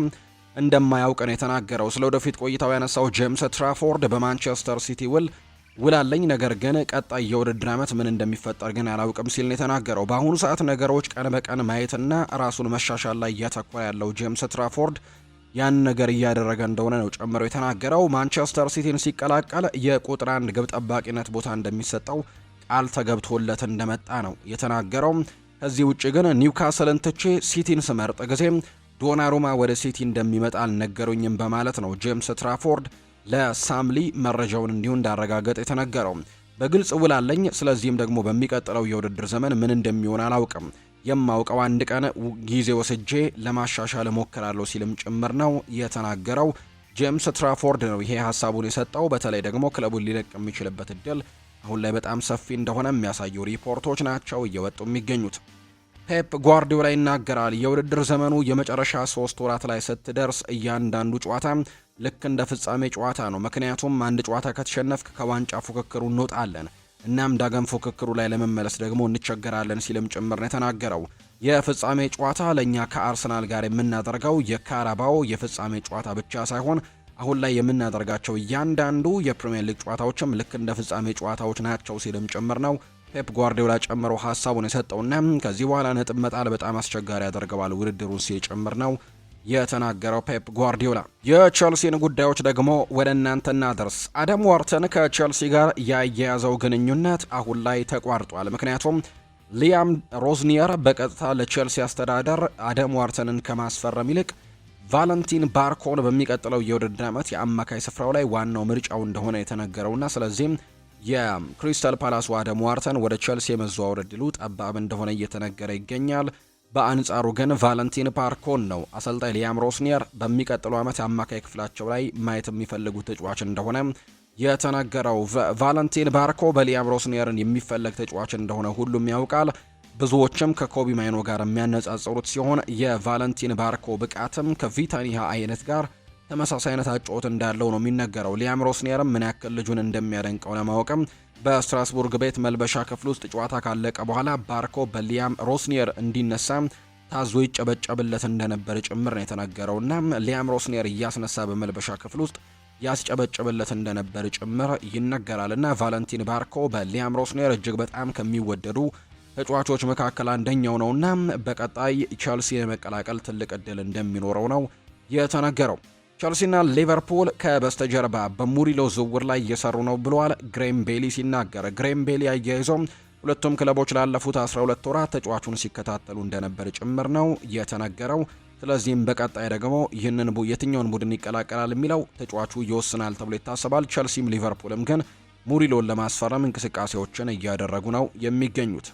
እንደማያውቅ ነው የተናገረው። ስለ ወደፊት ቆይታው ያነሳው ጄምስ ትራፎርድ በማንቸስተር ሲቲ ውል ውላለኝ፣ ነገር ግን ቀጣይ የውድድር ዓመት ምን እንደሚፈጠር ግን አላውቅም ሲል ነው የተናገረው። በአሁኑ ሰዓት ነገሮች ቀን በቀን ማየትና ራሱን መሻሻል ላይ እያተኮረ ያለው ጄምስ ትራፎርድ ያን ነገር እያደረገ እንደሆነ ነው ጨምሮ የተናገረው። ማንቸስተር ሲቲን ሲቀላቀል የቁጥር 1 ግብ ጠባቂነት ቦታ እንደሚሰጠው ቃል ተገብቶለት እንደመጣ ነው የተናገረው። ከዚህ ውጭ ግን ኒውካስልን ትቼ ሲቲን ስመርጥ ጊዜ ዶናሩማ ወደ ሲቲ እንደሚመጣ አልነገሩኝም በማለት ነው ጄምስ ትራፎርድ ለሳምሊ መረጃውን እንዲሁ እንዳረጋገጠ የተነገረው። በግልጽ ውላለኝ፣ ስለዚህም ደግሞ በሚቀጥለው የውድድር ዘመን ምን እንደሚሆን አላውቅም። የማውቀው አንድ ቀን ጊዜ ወስጄ ለማሻሻል እሞክራለሁ ሲልም ጭምር ነው የተናገረው። ጄምስ ትራፎርድ ነው ይሄ ሀሳቡን የሰጠው። በተለይ ደግሞ ክለቡን ሊለቅ የሚችልበት እድል አሁን ላይ በጣም ሰፊ እንደሆነ የሚያሳዩ ሪፖርቶች ናቸው እየወጡ የሚገኙት። ፔፕ ጓርዲዮላ ይናገራል። የውድድር ዘመኑ የመጨረሻ 3 ወራት ላይ ስትደርስ እያንዳንዱ ጨዋታ ልክ እንደ ፍጻሜ ጨዋታ ነው። ምክንያቱም አንድ ጨዋታ ከተሸነፍክ ከዋንጫ ፉክክሩ እንወጣለን፣ እናም ዳግም ፉክክሩ ላይ ለመመለስ ደግሞ እንቸገራለን ሲልም ጭምር ነው የተናገረው። የፍጻሜ ጨዋታ ለእኛ ከአርሰናል ጋር የምናደርገው የካራባኦ የፍጻሜ ጨዋታ ብቻ ሳይሆን አሁን ላይ የምናደርጋቸው እያንዳንዱ የፕሪሚየር ሊግ ጨዋታዎችም ልክ እንደ ፍጻሜ ጨዋታዎች ናቸው ሲልም ጭምር ነው ፔፕ ጓርዲዮላ ጨምሮ ሀሳቡን የሰጠውና ከዚህ በኋላ ነጥብ መጣል በጣም አስቸጋሪ ያደርገዋል ውድድሩን ሲል ጭምር ነው የተናገረው ፔፕ ጓርዲዮላ። የቼልሲን ጉዳዮች ደግሞ ወደ እናንተ እናደርስ። አደም ዋርተን ከቼልሲ ጋር ያያያዘው ግንኙነት አሁን ላይ ተቋርጧል። ምክንያቱም ሊያም ሮዝኒየር በቀጥታ ለቼልሲ አስተዳደር አደም ዋርተንን ከማስፈረም ይልቅ ቫለንቲን ባርኮን በሚቀጥለው የውድድር ዓመት የአማካይ ስፍራው ላይ ዋናው ምርጫው እንደሆነ የተነገረውና ስለዚህም የክሪስታል ፓላስ አደም ዋርተን ወደ ቼልሲ የመዘዋወር ዕድሉ ጠባብ እንደሆነ እየተነገረ ይገኛል። በአንጻሩ ግን ቫለንቲን ባርኮን ነው አሰልጣኝ ሊያም ሮዝኒየር በሚቀጥለው ዓመት የአማካይ ክፍላቸው ላይ ማየት የሚፈልጉት ተጫዋች እንደሆነ የተነገረው። ቫለንቲን ባርኮ በሊያም ሮዝኒየርን የሚፈለግ ተጫዋች እንደሆነ ሁሉም ያውቃል። ብዙዎችም ከኮቢ ማይኖ ጋር የሚያነጻጽሩት ሲሆን የቫለንቲን ባርኮ ብቃትም ከቪታኒያ አይነት ጋር ተመሳሳይ አይነት አጨዋወት እንዳለው ነው የሚነገረው። ሊያም ሮዝኒየርም ምን ያክል ልጁን እንደሚያደንቀው ለማወቅም በስትራስቡርግ ቤት መልበሻ ክፍል ውስጥ ጨዋታ ካለቀ በኋላ ባርኮ በሊያም ሮዝኒየር እንዲነሳ ታዞ ይጨበጨብለት እንደነበር ጭምር ነው የተነገረውና ሊያም ሮዝኒየር እያስነሳ በመልበሻ ክፍል ውስጥ ያስጨበጨብለት እንደነበር ጭምር ይነገራልና ቫለንቲን ባርኮ በሊያም ሮዝኒየር እጅግ በጣም ከሚወደዱ ተጫዋቾች መካከል አንደኛው ነውና በቀጣይ ቼልሲ የመቀላቀል ትልቅ እድል እንደሚኖረው ነው የተነገረው። ቼልሲና ሊቨርፑል ከበስተጀርባ በሙሪሎ ዝውውር ላይ እየሰሩ ነው ብለዋል ግሬም ቤሊ ሲናገር። ግሬም ቤሊ አያይዞም ሁለቱም ክለቦች ላለፉት 12 ወራት ተጫዋቹን ሲከታተሉ እንደነበር ጭምር ነው የተነገረው። ስለዚህም በቀጣይ ደግሞ ይህንን የትኛውን ቡድን ይቀላቀላል የሚለው ተጫዋቹ ይወስናል ተብሎ ይታሰባል። ቼልሲም ሊቨርፑልም ግን ሙሪሎን ለማስፈረም እንቅስቃሴዎችን እያደረጉ ነው የሚገኙት።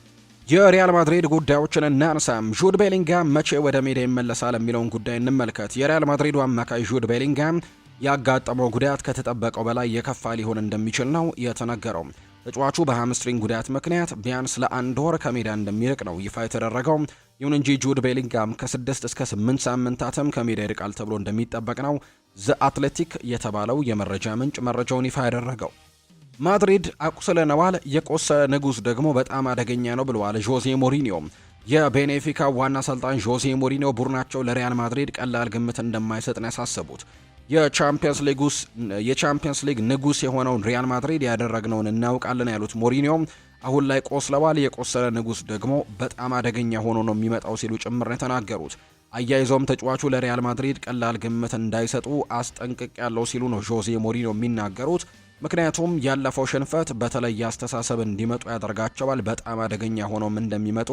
የሪያል ማድሪድ ጉዳዮችን እናንሳም። ጁድ ቤሊንጋም መቼ ወደ ሜዳ ይመለሳል የሚለውን ጉዳይ እንመልከት። የሪያል ማድሪዱ አማካይ ጁድ ቤሊንጋም ያጋጠመው ጉዳት ከተጠበቀው በላይ የከፋ ሊሆን እንደሚችል ነው የተነገረው። ተጫዋቹ በሃምስትሪንግ ጉዳት ምክንያት ቢያንስ ለ1 ወር ከሜዳ እንደሚርቅ ነው ይፋ የተደረገው። ይሁን እንጂ ጁድ ቤሊንጋም ከ6 እስከ 8 ሳምንታትም ከሜዳ ይርቃል ተብሎ እንደሚጠበቅ ነው ዘ አትሌቲክ የተባለው የመረጃ ምንጭ መረጃውን ይፋ ያደረገው። ማድሪድ አቁስለነዋል፣ የቆሰለ ንጉስ ደግሞ በጣም አደገኛ ነው ብለዋል ጆዜ ሞሪኒዮ። የቤኔፊካ ዋና አሰልጣኝ ጆዜ ሞሪኒዮ ቡድናቸው ለሪያል ማድሪድ ቀላል ግምት እንደማይሰጥ ነው ያሳሰቡት። የቻምፒየንስ ሊግ ንጉስ የሆነውን ሪያል ማድሪድ ያደረግነውን እናውቃለን ያሉት ሞሪኒዮ አሁን ላይ ቆስለዋል፣ የቆሰለ ንጉስ ደግሞ በጣም አደገኛ ሆኖ ነው የሚመጣው ሲሉ ጭምር ነው የተናገሩት። አያይዘውም ተጫዋቹ ለሪያል ማድሪድ ቀላል ግምት እንዳይሰጡ አስጠንቅቅ ያለው ሲሉ ነው ጆዜ ሞሪኒዮ የሚናገሩት። ምክንያቱም ያለፈው ሽንፈት በተለየ አስተሳሰብ እንዲመጡ ያደርጋቸዋል። በጣም አደገኛ ሆኖም እንደሚመጡ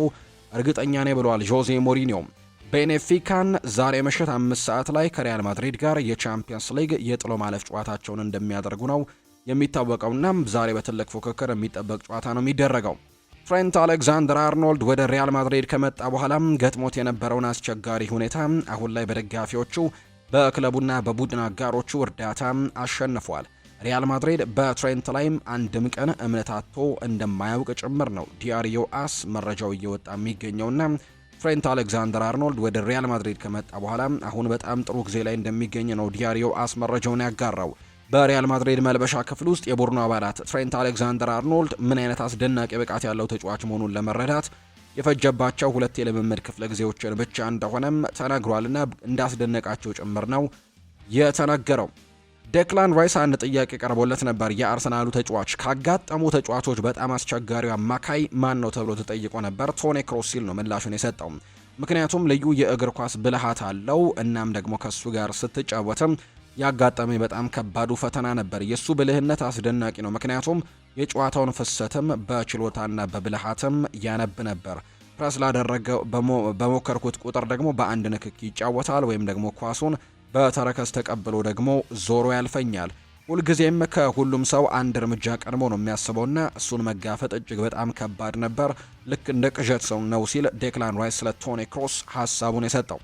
እርግጠኛ ነኝ ብለዋል ጆዜ ሞሪኒዮ። ቤኔፊካን ዛሬ ምሽት 5 ሰዓት ላይ ከሪያል ማድሪድ ጋር የቻምፒየንስ ሊግ የጥሎ ማለፍ ጨዋታቸውን እንደሚያደርጉ ነው የሚታወቀውና ዛሬ በትልቅ ፉክክር የሚጠበቅ ጨዋታ ነው የሚደረገው። ትሬንት አሌክዛንደር አርኖልድ ወደ ሪያል ማድሪድ ከመጣ በኋላም ገጥሞት የነበረውን አስቸጋሪ ሁኔታ አሁን ላይ በደጋፊዎቹ በክለቡና በቡድን አጋሮቹ እርዳታ አሸንፏል። ሪያል ማድሪድ በትሬንት ላይም አንድም ቀን እምነት አጥቶ እንደማያውቅ ጭምር ነው ዲያሪዮ አስ መረጃው እየወጣ የሚገኘውና ትሬንት አሌክዛንደር አርኖልድ ወደ ሪያል ማድሪድ ከመጣ በኋላ አሁን በጣም ጥሩ ጊዜ ላይ እንደሚገኝ ነው ዲያሪዮ አስ መረጃውን ያጋራው። በሪያል ማድሪድ መልበሻ ክፍል ውስጥ የቡድኑ አባላት ትሬንት አሌክዛንደር አርኖልድ ምን አይነት አስደናቂ ብቃት ያለው ተጫዋች መሆኑን ለመረዳት የፈጀባቸው 2 የልምምድ ክፍለ ጊዜዎችን ብቻ እንደሆነም ተነግሯልና እንዳስደነቃቸው ጭምር ነው የተነገረው። ዴክላን ራይስ አንድ ጥያቄ ቀርቦለት ነበር። የአርሰናሉ ተጫዋች ካጋጠሙ ተጫዋቾች በጣም አስቸጋሪው አማካይ ማን ነው ተብሎ ተጠይቆ ነበር። ቶኒ ክሮስ ሲል ነው ምላሹን የሰጠው። ምክንያቱም ልዩ የእግር ኳስ ብልሃት አለው። እናም ደግሞ ከሱ ጋር ስትጫወትም ያጋጠመኝ በጣም ከባዱ ፈተና ነበር። የሱ ብልህነት አስደናቂ ነው፣ ምክንያቱም የጨዋታውን ፍሰትም በችሎታና በብልሃትም ያነብ ነበር። ፕረስ ላደረገው በሞከርኩት ቁጥር ደግሞ በአንድ ንክኪ ይጫወታል፣ ወይም ደግሞ ኳሱን በተረከዝ ተቀብሎ ደግሞ ዞሮ ያልፈኛል። ሁልጊዜም ከሁሉም ሰው አንድ እርምጃ ቀድሞ ነው የሚያስበውና እሱን መጋፈጥ እጅግ በጣም ከባድ ነበር። ልክ እንደ ቅዠት ሰው ነው ሲል ዴክላን ራይስ ስለ ቶኒ ክሮስ ሀሳቡን የሰጠው።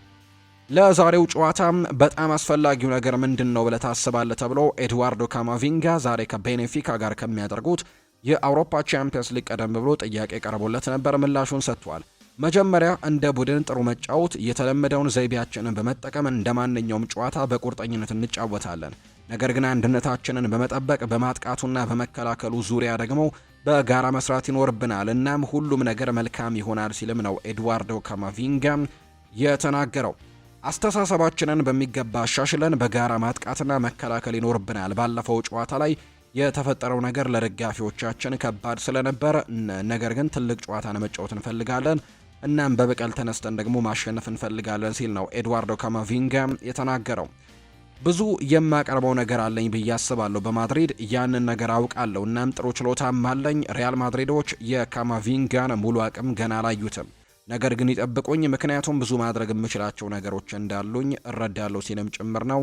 ለዛሬው ጨዋታም በጣም አስፈላጊው ነገር ምንድን ነው ብለህ ታስባለህ ተብሎ ኤድዋርዶ ካማቪንጋ ዛሬ ከቤኔፊካ ጋር ከሚያደርጉት የአውሮፓ ቻምፒየንስ ሊግ ቀደም ብሎ ጥያቄ ቀርቦለት ነበር። ምላሹን ሰጥቷል። መጀመሪያ እንደ ቡድን ጥሩ መጫወት፣ የተለመደውን ዘይቤያችንን በመጠቀም እንደ ማንኛውም ጨዋታ በቁርጠኝነት እንጫወታለን። ነገር ግን አንድነታችንን በመጠበቅ በማጥቃቱና በመከላከሉ ዙሪያ ደግሞ በጋራ መስራት ይኖርብናል። እናም ሁሉም ነገር መልካም ይሆናል ሲልም ነው ኤድዋርዶ ካማቪንጋ የተናገረው። አስተሳሰባችንን በሚገባ አሻሽለን በጋራ ማጥቃትና መከላከል ይኖርብናል። ባለፈው ጨዋታ ላይ የተፈጠረው ነገር ለደጋፊዎቻችን ከባድ ስለነበር፣ ነገር ግን ትልቅ ጨዋታን መጫወት እንፈልጋለን። እናም በበቀል ተነስተን ደግሞ ማሸነፍ እንፈልጋለን ሲል ነው ኤድዋርዶ ካማቪንጋ የተናገረው። ብዙ የማቀርበው ነገር አለኝ ብዬ አስባለሁ። በማድሪድ ያንን ነገር አውቃለሁ። እናም ጥሩ ችሎታም አለኝ። ሪያል ማድሪዶች የካማቪንጋን ሙሉ አቅም ገና አላዩትም። ነገር ግን ይጠብቁኝ፣ ምክንያቱም ብዙ ማድረግ የምችላቸው ነገሮች እንዳሉኝ እረዳለሁ ሲልም ጭምር ነው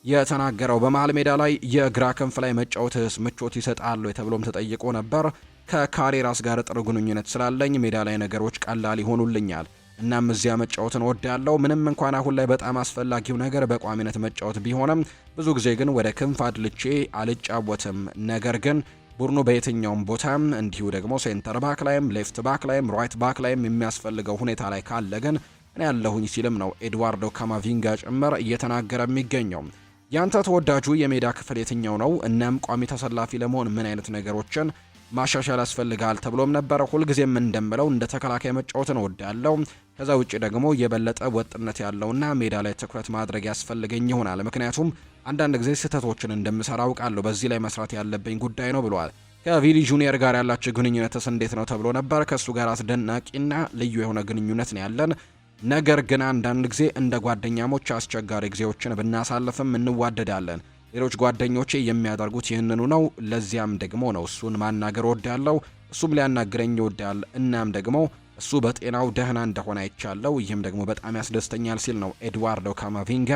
የተናገረው። በመሃል ሜዳ ላይ የግራ ክንፍ ላይ መጫወትስ ምቾት ይሰጣሉ ተብሎም ተጠይቆ ነበር። ከካሬራስ ጋር ጥሩ ግንኙነት ስላለኝ ሜዳ ላይ ነገሮች ቀላል ይሆኑልኛል። እናም እዚያ መጫወትን ወዳለው ምንም እንኳን አሁን ላይ በጣም አስፈላጊው ነገር በቋሚነት መጫወት ቢሆንም ብዙ ጊዜ ግን ወደ ክንፍ አድልቼ አልጫወትም። ነገር ግን ቡድኑ በየትኛውም ቦታ እንዲሁ ደግሞ ሴንተር ባክ ላይም ሌፍት ባክ ላይም ራይት ባክ ላይም የሚያስፈልገው ሁኔታ ላይ ካለ ግን እኔ ያለሁኝ ሲልም ነው ኤድዋርዶ ካማቪንጋ ጭምር እየተናገረ የሚገኘው። ያንተ ተወዳጁ የሜዳ ክፍል የትኛው ነው? እናም ቋሚ ተሰላፊ ለመሆን ምን አይነት ነገሮችን ማሻሻል ያስፈልጋል ተብሎም ነበር። ሁልጊዜም እንደምለው እንደ ተከላካይ መጫወትን እወዳለሁ። ከዛ ውጭ ደግሞ የበለጠ ወጥነት ያለውና ሜዳ ላይ ትኩረት ማድረግ ያስፈልገኝ ይሆናል። ምክንያቱም አንዳንድ ጊዜ ስህተቶችን እንደምሰራ አውቃለሁ። በዚህ ላይ መስራት ያለብኝ ጉዳይ ነው ብሏል። ከቪኒ ጁኒየር ጋር ያላቸው ግንኙነትስ እንዴት ነው ተብሎ ነበር። ከሱ ጋር አስደናቂና ልዩ የሆነ ግንኙነት ነው ያለን። ነገር ግን አንዳንድ ጊዜ እንደ ጓደኛሞች አስቸጋሪ ጊዜዎችን ብናሳልፍም እንዋደዳለን። ሌሎች ጓደኞቼ የሚያደርጉት ይህንኑ ነው። ለዚያም ደግሞ ነው እሱን ማናገር ወዳለው፣ እሱም ሊያናግረኝ ይወዳል። እናም ደግሞ እሱ በጤናው ደህና እንደሆነ አይቻለው። ይህም ደግሞ በጣም ያስደስተኛል ሲል ነው ኤድዋርዶ ካማቪንጋ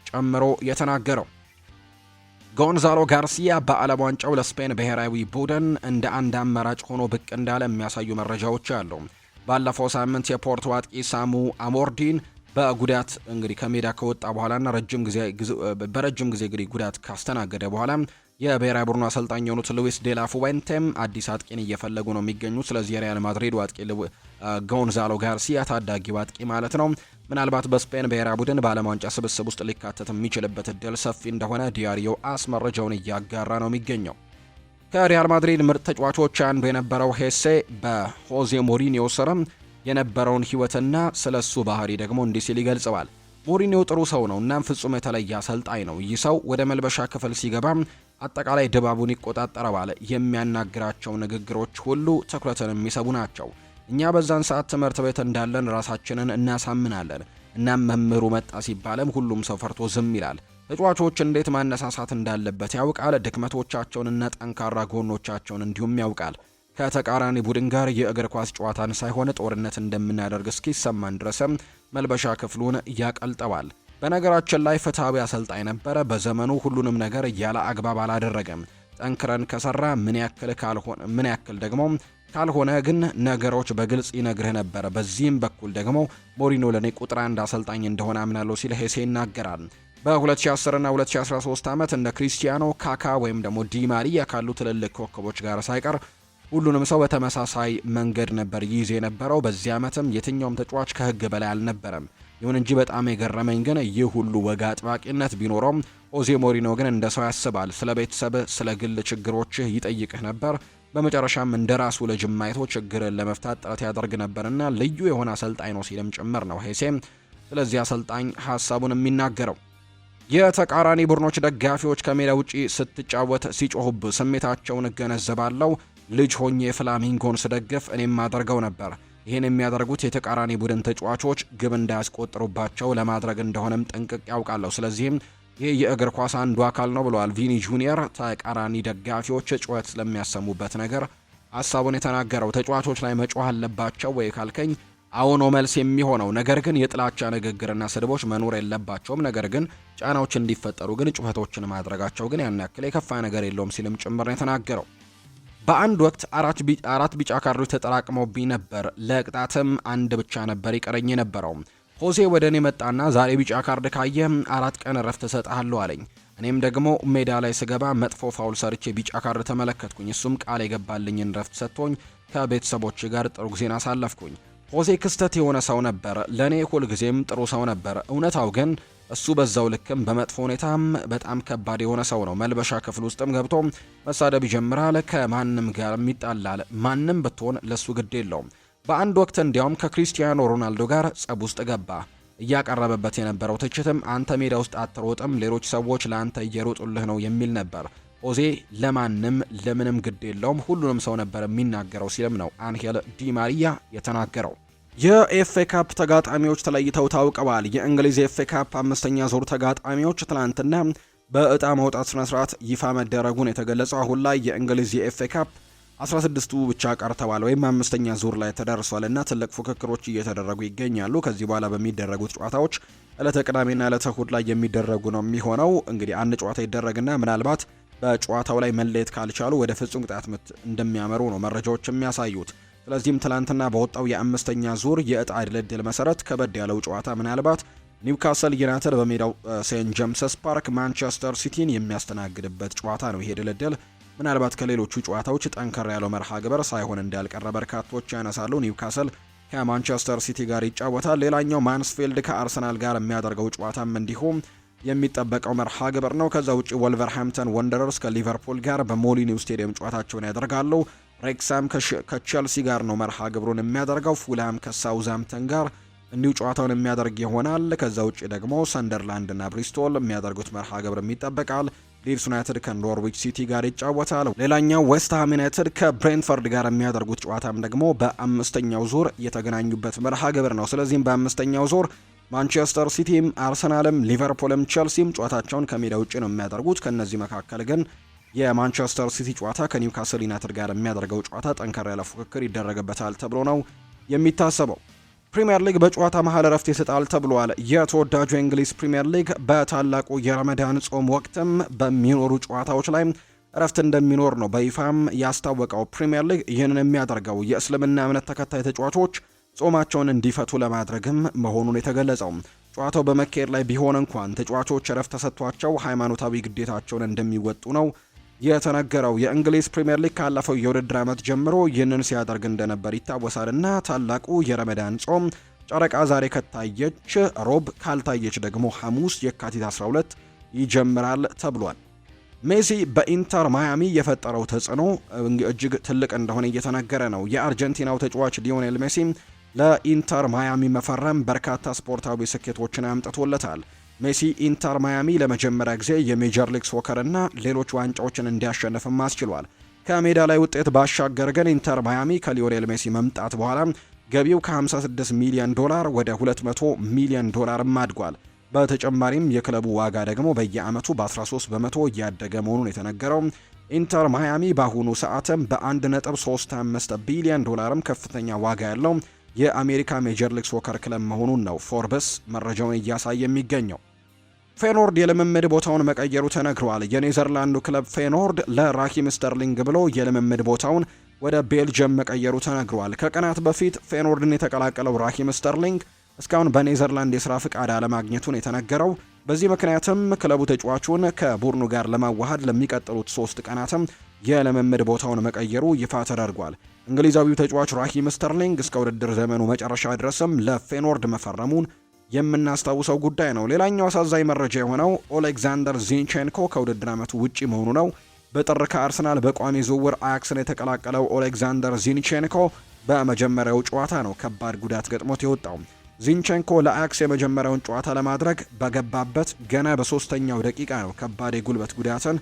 ጨምሮ የተናገረው። ጎንዛሎ ጋርሲያ በዓለም ዋንጫው ለስፔን ብሔራዊ ቡድን እንደ አንድ አማራጭ ሆኖ ብቅ እንዳለ የሚያሳዩ መረጃዎች አሉ። ባለፈው ሳምንት የፖርቶ አጥቂ ሳሙ አሞርዲን በጉዳት እንግዲህ ከሜዳ ከወጣ በኋላና በረጅም ጊዜ እንግዲህ ጉዳት ካስተናገደ በኋላ የብሔራዊ ቡድኑ አሰልጣኝ የሆኑት ሉዊስ ዴላ ፉዌንቴም አዲስ አጥቂን እየፈለጉ ነው የሚገኙት። ስለዚህ የሪያል ማድሪድ አጥቂ ጎንዛሎ ጋርሲያ ታዳጊው አጥቂ ማለት ነው ምናልባት በስፔን ብሔራዊ ቡድን በዓለም ዋንጫ ስብስብ ውስጥ ሊካተት የሚችልበት እድል ሰፊ እንደሆነ ዲያሪዮ አስ መረጃውን እያጋራ ነው የሚገኘው። ከሪያል ማድሪድ ምርጥ ተጫዋቾች አንዱ የነበረው ሄሴ በሆዜ ሞሪኒዮ ስርም የነበረውን ህይወትና ስለሱ ባህሪ ደግሞ እንዲህ ሲል ይገልጸዋል። ሞሪኒዮ ጥሩ ሰው ነው እናም ፍጹም የተለየ አሰልጣኝ ነው። ይህ ሰው ወደ መልበሻ ክፍል ሲገባ አጠቃላይ ድባቡን ይቆጣጠረዋል። የሚያናግራቸው ንግግሮች ሁሉ ትኩረትን የሚስቡ ናቸው። እኛ በዛን ሰዓት ትምህርት ቤት እንዳለን ራሳችንን እናሳምናለን። እናም መምህሩ መጣ ሲባልም ሁሉም ሰው ፈርቶ ዝም ይላል። ተጫዋቾች እንዴት ማነሳሳት እንዳለበት ያውቃል። ድክመቶቻቸውንና ጠንካራ ጎኖቻቸውን እንዲሁም ያውቃል። ከተቃራኒ ቡድን ጋር የእግር ኳስ ጨዋታን ሳይሆን ጦርነት እንደምናደርግ እስኪሰማን ድረስም መልበሻ ክፍሉን ያቀልጠዋል። በነገራችን ላይ ፍትሐዊ አሰልጣኝ ነበረ። በዘመኑ ሁሉንም ነገር ያለ አግባብ አላደረገም። ጠንክረን ከሰራ ምን ያክል ደግሞ ካልሆነ ግን ነገሮች በግልጽ ይነግርህ ነበር። በዚህም በኩል ደግሞ ሞሪኖ ለኔ ቁጥር አንድ አሰልጣኝ እንደሆነ አምናለሁ ሲል ሄሴ ይናገራል። በ2010 እና 2013 ዓመት እንደ ክሪስቲያኖ፣ ካካ ወይም ደግሞ ዲማሪያ ካሉ ትልልቅ ኮከቦች ጋር ሳይቀር ሁሉንም ሰው በተመሳሳይ መንገድ ነበር ይይዝ የነበረው። በዚህ ዓመትም የትኛውም ተጫዋች ከህግ በላይ አልነበረም። ይሁን እንጂ በጣም የገረመኝ ግን ይህ ሁሉ ወግ አጥባቂነት ቢኖረውም ሆዜ ሞሪኖ ግን እንደ ሰው ያስባል። ስለ ቤተሰብ፣ ስለ ግል ችግሮችህ ይጠይቅህ ነበር። በመጨረሻም እንደ ራሱ ልጅ ማይቶ ችግርን ለመፍታት ጥረት ያደርግ ነበርና ልዩ የሆነ አሰልጣኝ ነው ሲልም ጭምር ነው ሄሴም ስለዚህ አሰልጣኝ ሀሳቡን የሚናገረው። የተቃራኒ ቡድኖች ደጋፊዎች ከሜዳ ውጪ ስትጫወት ሲጮሁብ ስሜታቸውን እገነዘባለሁ። ልጅ ሆኜ ፍላሚንጎን ስደግፍ እኔም አደርገው ነበር። ይህን የሚያደርጉት የተቃራኒ ቡድን ተጫዋቾች ግብ እንዳያስቆጥሩባቸው ለማድረግ እንደሆነም ጠንቅቅ ያውቃለሁ። ስለዚህም ይህ የእግር ኳስ አንዱ አካል ነው ብለዋል ቪኒ ጁኒየር። ተቃራኒ ደጋፊዎች ጩኸት ስለሚያሰሙበት ነገር ሀሳቡን የተናገረው። ተጫዋቾች ላይ መጮህ አለባቸው ወይ ካልከኝ አዎ ነው መልስ የሚሆነው። ነገር ግን የጥላቻ ንግግርና ስድቦች መኖር የለባቸውም። ነገር ግን ጫናዎች እንዲፈጠሩ ግን ጩኸቶችን ማድረጋቸው ግን ያን ያክል የከፋ ነገር የለውም ሲልም ጭምር ነው የተናገረው። በአንድ ወቅት አራት ቢጫ ካርዶች ተጠራቅመውብኝ ነበር። ለቅጣትም አንድ ብቻ ነበር ይቀረኝ የነበረው። ሆዜ ወደ እኔ መጣና ዛሬ ቢጫ ካርድ ካየ 4 ቀን እረፍት እሰጥሃለሁ አለኝ። እኔም ደግሞ ሜዳ ላይ ስገባ መጥፎ ፋውል ሰርቼ ቢጫ ካርድ ተመለከትኩኝ። እሱም ቃል የገባልኝን እረፍት ሰጥቶኝ ከቤተሰቦች ጋር ጥሩ ጊዜን አሳለፍኩኝ። ሆዜ ክስተት የሆነ ሰው ነበር። ለእኔ ሁልጊዜም ጥሩ ሰው ነበር። እውነታው ግን እሱ በዛው ልክም በመጥፎ ሁኔታም በጣም ከባድ የሆነ ሰው ነው። መልበሻ ክፍል ውስጥም ገብቶ መሳደብ ይጀምራል። ከማንም ጋር ይጣላል። ማንም ብትሆን ለሱ ግድ የለውም። በአንድ ወቅት እንዲያውም ከክሪስቲያኖ ሮናልዶ ጋር ጸብ ውስጥ ገባ። እያቀረበበት የነበረው ትችትም አንተ ሜዳ ውስጥ አትሮጥም፣ ሌሎች ሰዎች ለአንተ እየሮጡልህ ነው የሚል ነበር። ሆዜ ለማንም ለምንም ግድ የለውም፣ ሁሉንም ሰው ነበር የሚናገረው ሲልም ነው አንሄል ዲ ማሪያ የተናገረው። የኤፍኤ ካፕ ተጋጣሚዎች ተለይተው ታውቀዋል። የእንግሊዝ የኤፍኤ ካፕ 5ኛ ዙር ተጋጣሚዎች ትላንትና በእጣ ማውጣት ስነ ስርዓት ይፋ መደረጉን የተገለጸው። አሁን ላይ የእንግሊዝ የኤፍኤ ካፕ 16ቱ ብቻ ቀርተዋል ወይም 5ኛ ዙር ላይ ተደርሷል እና ትልቅ ፉክክሮች እየተደረጉ ይገኛሉ። ከዚህ በኋላ በሚደረጉት ጨዋታዎች ዕለተ ቅዳሜና ዕለተ እሁድ ላይ የሚደረጉ ነው የሚሆነው። እንግዲህ አንድ ጨዋታ ይደረግና ምናልባት በጨዋታው ላይ መለየት ካልቻሉ ወደ ፍጹም ቅጣት ምት እንደሚያመሩ ነው መረጃዎች የሚያሳዩት። ስለዚህም ትላንትና በወጣው የ5ኛ ዙር የእጣ ድልድል መሰረት ከበድ ያለው ጨዋታ ምናልባት ኒውካስል ዩናይትድ በሜዳው ሴንት ጄምስስ ፓርክ ማንቸስተር ሲቲን የሚያስተናግድበት ጨዋታ ነው። ይሄ ድልድል ምናልባት ከሌሎቹ ጨዋታዎች ጠንከር ያለው መርሃ ግብር ሳይሆን እንዳልቀረ በርካቶች ያነሳሉ። ኒውካስል ከማንቸስተር ሲቲ ጋር ይጫወታል። ሌላኛው ማንስፊልድ ከአርሰናል ጋር የሚያደርገው ጨዋታም እንዲሁም የሚጠበቀው መርሃ ግብር ነው። ከዛ ውጪ ወልቨርሃምፕተን ወንደረርስ ከሊቨርፑል ጋር በሞሊኒው ስቴዲየም ጨዋታቸውን ያደርጋሉ። ሬክሳም ከቼልሲ ጋር ነው መርሃ ግብሩን የሚያደርገው። ፉላም ከሳውዝሃምፕተን ጋር እንዲሁ ጨዋታውን የሚያደርግ ይሆናል። ከዛ ውጪ ደግሞ ሰንደርላንድና ብሪስቶል የሚያደርጉት መርሃ ግብር ይጠበቃል። ሊድስ ዩናይትድ ከኖርዊች ሲቲ ጋር ይጫወታል። ሌላኛው ዌስትሃም ዩናይትድ ከብሬንትፈርድ ጋር የሚያደርጉት ጨዋታም ደግሞ በ5ኛው ዙር የተገናኙበት መርሃ ግብር ነው። ስለዚህም በ5ኛው ዙር ማንቸስተር ሲቲም፣ አርሰናልም፣ ሊቨርፑልም ቼልሲም ጨዋታቸውን ከሜዳ ውጪ ነው የሚያደርጉት። ከነዚህ መካከል ግን የማንቸስተር ሲቲ ጨዋታ ከኒውካስል ዩናይትድ ጋር የሚያደርገው ጨዋታ ጠንከር ያለ ፉክክር ይደረግበታል ተብሎ ነው የሚታሰበው። ፕሪሚየር ሊግ በጨዋታ መሀል እረፍት ይሰጣል ተብሏል። የተወዳጁ የእንግሊዝ ፕሪሚየር ሊግ በታላቁ የረመዳን ጾም ወቅትም በሚኖሩ ጨዋታዎች ላይ እረፍት እንደሚኖር ነው በይፋም ያስታወቀው። ፕሪሚየር ሊግ ይህንን የሚያደርገው የእስልምና እምነት ተከታይ ተጫዋቾች ጾማቸውን እንዲፈቱ ለማድረግም መሆኑን የተገለጸው። ጨዋታው በመካሄድ ላይ ቢሆን እንኳን ተጫዋቾች እረፍት ተሰጥቷቸው ሃይማኖታዊ ግዴታቸውን እንደሚወጡ ነው የተነገረው። የእንግሊዝ ፕሪሚየር ሊግ ካለፈው የውድድር ዓመት ጀምሮ ይህንን ሲያደርግ እንደነበር ይታወሳልና ታላቁ የረመዳን ጾም ጨረቃ ዛሬ ከታየች ሮብ፣ ካልታየች ደግሞ ሐሙስ የካቲት 12 ይጀምራል ተብሏል። ሜሲ በኢንተር ማያሚ የፈጠረው ተጽዕኖ እጅግ ትልቅ እንደሆነ እየተነገረ ነው። የአርጀንቲናው ተጫዋች ሊዮኔል ሜሲ ለኢንተር ማያሚ መፈረም በርካታ ስፖርታዊ ስኬቶችን አምጥቶለታል። ሜሲ ኢንተር ማያሚ ለመጀመሪያ ጊዜ የሜጀር ሊግ ሶከር እና ሌሎች ዋንጫዎችን እንዲያሸንፍም አስችሏል። ከሜዳ ላይ ውጤት ባሻገር ግን ኢንተር ማያሚ ከሊዮኔል ሜሲ መምጣት በኋላ ገቢው ከ56 ሚሊዮን ዶላር ወደ 200 ሚሊዮን ዶላርም አድጓል። በተጨማሪም የክለቡ ዋጋ ደግሞ በየዓመቱ በ13 በመቶ እያደገ መሆኑን የተነገረው ኢንተር ማያሚ በአሁኑ ሰዓትም በ1.35 ቢሊዮን ዶላርም ከፍተኛ ዋጋ ያለው የአሜሪካ ሜጀር ሊግ ሶከር ክለብ መሆኑን ነው ፎርብስ መረጃውን እያሳየ የሚገኘው። ፌኖርድ የልምምድ ቦታውን መቀየሩ ተነግሯል። የኔዘርላንዱ ክለብ ፌኖርድ ለራሂም ስተርሊንግ ብሎ የልምምድ ቦታውን ወደ ቤልጅየም መቀየሩ ተነግሯል። ከቀናት በፊት ፌኖርድን የተቀላቀለው ራሂም ስተርሊንግ እስካሁን በኔዘርላንድ የሥራ ፍቃድ አለማግኘቱን የተነገረው። በዚህ ምክንያትም ክለቡ ተጫዋቹን ከቡድኑ ጋር ለማዋሃድ ለሚቀጥሉት 3 ቀናትም የልምምድ ቦታውን መቀየሩ ይፋ ተደርጓል። እንግሊዛዊው ተጫዋች ራሂም ስተርሊንግ እስከ ውድድር ዘመኑ መጨረሻ ድረስም ለፌኖርድ መፈረሙን የምናስታውሰው ጉዳይ ነው። ሌላኛው አሳዛኝ መረጃ የሆነው ኦሌክዛንደር ዚንቼንኮ ከውድድር ዓመቱ ውጪ መሆኑ ነው። በጥር ከአርሰናል በቋሚ ዝውውር አያክስን የተቀላቀለው ኦሌክዛንደር ዚንቼንኮ በመጀመሪያው ጨዋታ ነው ከባድ ጉዳት ገጥሞት የወጣው። ዚንቼንኮ ለአያክስ የመጀመሪያውን ጨዋታ ለማድረግ በገባበት ገና በ3ኛው ደቂቃ ነው ከባድ የጉልበት ጉዳትን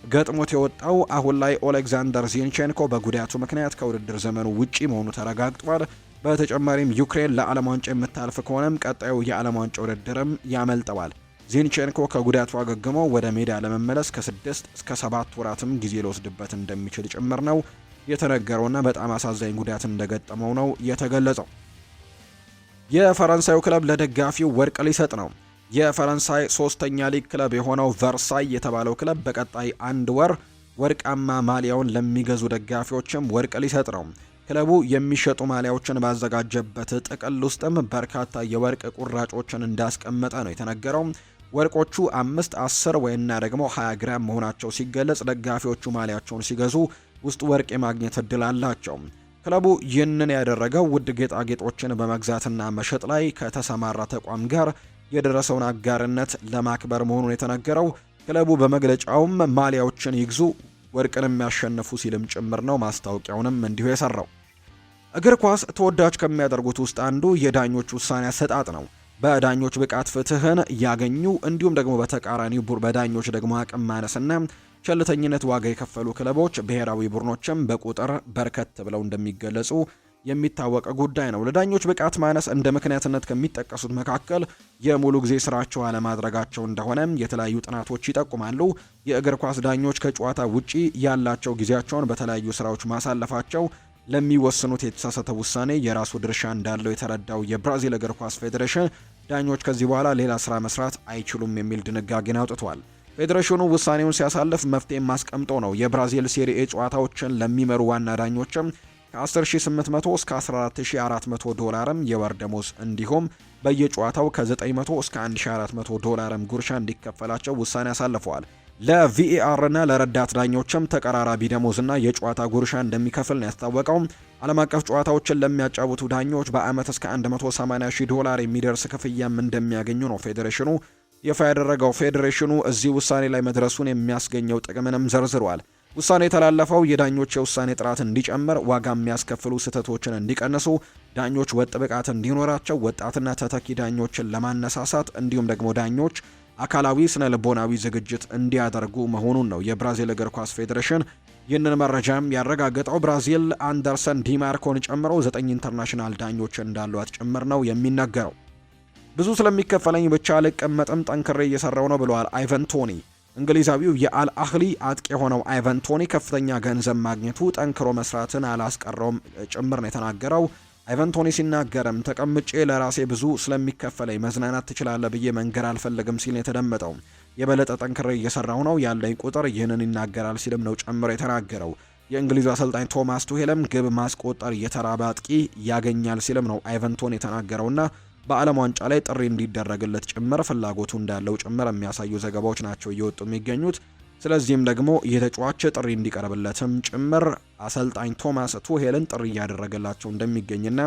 ገጥሞት የወጣው። አሁን ላይ ኦሌክዛንደር ዚንቼንኮ በጉዳቱ ምክንያት ከውድድር ዘመኑ ውጪ መሆኑ ተረጋግጧል። በተጨማሪም ዩክሬን ለዓለም ዋንጫ የምታልፍ ከሆነም ቀጣዩ የዓለም ዋንጫ ውድድርም ያመልጠዋል። ዚንቼንኮ ከጉዳቱ አገግሞ ወደ ሜዳ ለመመለስ ከ6 እስከ 7 ወራትም ጊዜ ሊወስድበት እንደሚችል ጭምር ነው የተነገረውና በጣም አሳዛኝ ጉዳት እንደገጠመው ነው የተገለጸው። የፈረንሳዩ ክለብ ለደጋፊው ወርቅ ሊሰጥ ነው። የፈረንሳይ 3ኛ ሊግ ክለብ የሆነው ቨርሳይ የተባለው ክለብ በቀጣይ 1 ወር ወርቃማ ማሊያውን ለሚገዙ ደጋፊዎችም ወርቅ ሊሰጥ ነው። ክለቡ የሚሸጡ ማሊያዎችን ባዘጋጀበት ጥቅል ውስጥም በርካታ የወርቅ ቁራጮችን እንዳስቀመጠ ነው የተነገረው። ወርቆቹ 5፣ 10 ወይና ደግሞ 20 ግራም መሆናቸው ሲገለጽ ደጋፊዎቹ ማሊያቸውን ሲገዙ ውስጥ ወርቅ የማግኘት እድል አላቸው። ክለቡ ይህንን ያደረገው ውድ ጌጣጌጦችን በመግዛትና መሸጥ ላይ ከተሰማራ ተቋም ጋር የደረሰውን አጋርነት ለማክበር መሆኑን የተነገረው። ክለቡ በመግለጫውም ማሊያዎችን ይግዙ ወርቅን የሚያሸንፉ ሲልም ጭምር ነው ማስታወቂያውንም እንዲሁ የሰራው። እግር ኳስ ተወዳጅ ከሚያደርጉት ውስጥ አንዱ የዳኞች ውሳኔ አሰጣጥ ነው። በዳኞች ብቃት ፍትህን ያገኙ እንዲሁም ደግሞ በተቃራኒው በዳኞች ደግሞ አቅም ማነስና ቸልተኝነት ዋጋ የከፈሉ ክለቦች ብሔራዊ ቡድኖችም በቁጥር በርከት ብለው እንደሚገለጹ የሚታወቅ ጉዳይ ነው። ለዳኞች ብቃት ማነስ እንደ ምክንያትነት ከሚጠቀሱት መካከል የሙሉ ጊዜ ስራቸው አለማድረጋቸው እንደሆነ የተለያዩ ጥናቶች ይጠቁማሉ። የእግር ኳስ ዳኞች ከጨዋታ ውጪ ያላቸው ጊዜያቸውን በተለያዩ ስራዎች ማሳለፋቸው ለሚወስኑት የተሳሳተ ውሳኔ የራሱ ድርሻ እንዳለው የተረዳው የብራዚል እግር ኳስ ፌዴሬሽን ዳኞች ከዚህ በኋላ ሌላ ስራ መስራት አይችሉም የሚል ድንጋጌን አውጥቷል። ፌዴሬሽኑ ውሳኔውን ሲያሳልፍ መፍትሄ ማስቀምጦ ነው የብራዚል ሴሪኤ ጨዋታዎችን ለሚመሩ ዋና ዳኞችም ከ10800 እስከ 14400 ዶላርም የወር ደሞዝ እንዲሁም በየጨዋታው ከ900 እስከ 1400 ዶላርም ጉርሻ እንዲከፈላቸው ውሳኔ አሳልፈዋል። ለቪኤአር እና ለረዳት ዳኞችም ተቀራራቢ ደሞዝና የጨዋታ ጉርሻ እንደሚከፍል ነው ያስታወቀው። ዓለም አቀፍ ጨዋታዎችን ለሚያጫውቱ ዳኞች በአመት እስከ 180,000 ዶላር የሚደርስ ክፍያም እንደሚያገኙ ነው ፌዴሬሽኑ ይፋ ያደረገው። ፌዴሬሽኑ እዚህ ውሳኔ ላይ መድረሱን የሚያስገኘው ጥቅምንም ዘርዝሯል። ውሳኔ የተላለፈው የዳኞች የውሳኔ ጥራት እንዲጨምር፣ ዋጋ የሚያስከፍሉ ስህተቶችን እንዲቀንሱ፣ ዳኞች ወጥ ብቃት እንዲኖራቸው፣ ወጣትና ተተኪ ዳኞችን ለማነሳሳት እንዲሁም ደግሞ ዳኞች አካላዊ ስነ ልቦናዊ ዝግጅት እንዲያደርጉ መሆኑን ነው የብራዚል እግር ኳስ ፌዴሬሽን ይህንን መረጃም ያረጋገጠው። ብራዚል አንደርሰን ዲማርኮን ጨምሮ 9 ኢንተርናሽናል ዳኞች እንዳሏት ጭምር ነው የሚነገረው። ብዙ ስለሚከፈለኝ ብቻ አልቀመጥም፣ ጠንክሬ እየሰራው ነው ብለዋል አይቨን ቶኒ። እንግሊዛዊው የአል አህሊ አጥቂ የሆነው አይቨን ቶኒ ከፍተኛ ገንዘብ ማግኘቱ ጠንክሮ መስራትን አላስቀረውም ጭምር ነው የተናገረው። አይቨን ቶኒ ሲናገርም ተቀምጬ ለራሴ ብዙ ስለሚከፈለኝ መዝናናት ትችላለህ ብዬ መንገር አልፈለግም ሲል የተደመጠው። የበለጠ ጠንክሬ እየሰራው ነው ያለኝ ቁጥር ይህንን ይናገራል ሲልም ነው ጨምሮ የተናገረው። የእንግሊዙ አሰልጣኝ ቶማስ ቱሄልም ግብ ማስቆጠር የተራበ አጥቂ ያገኛል ሲልም ነው አይቨን ቶኒ የተናገረውና በዓለም ዋንጫ ላይ ጥሪ እንዲደረግለት ጭምር ፍላጎቱ እንዳለው ጭምር የሚያሳዩ ዘገባዎች ናቸው እየወጡ የሚገኙት። ስለዚህም ደግሞ የተጫዋች ጥሪ እንዲቀርብለትም ጭምር አሰልጣኝ ቶማስ ቱሄልን ጥሪ እያደረገላቸው እንደሚገኝና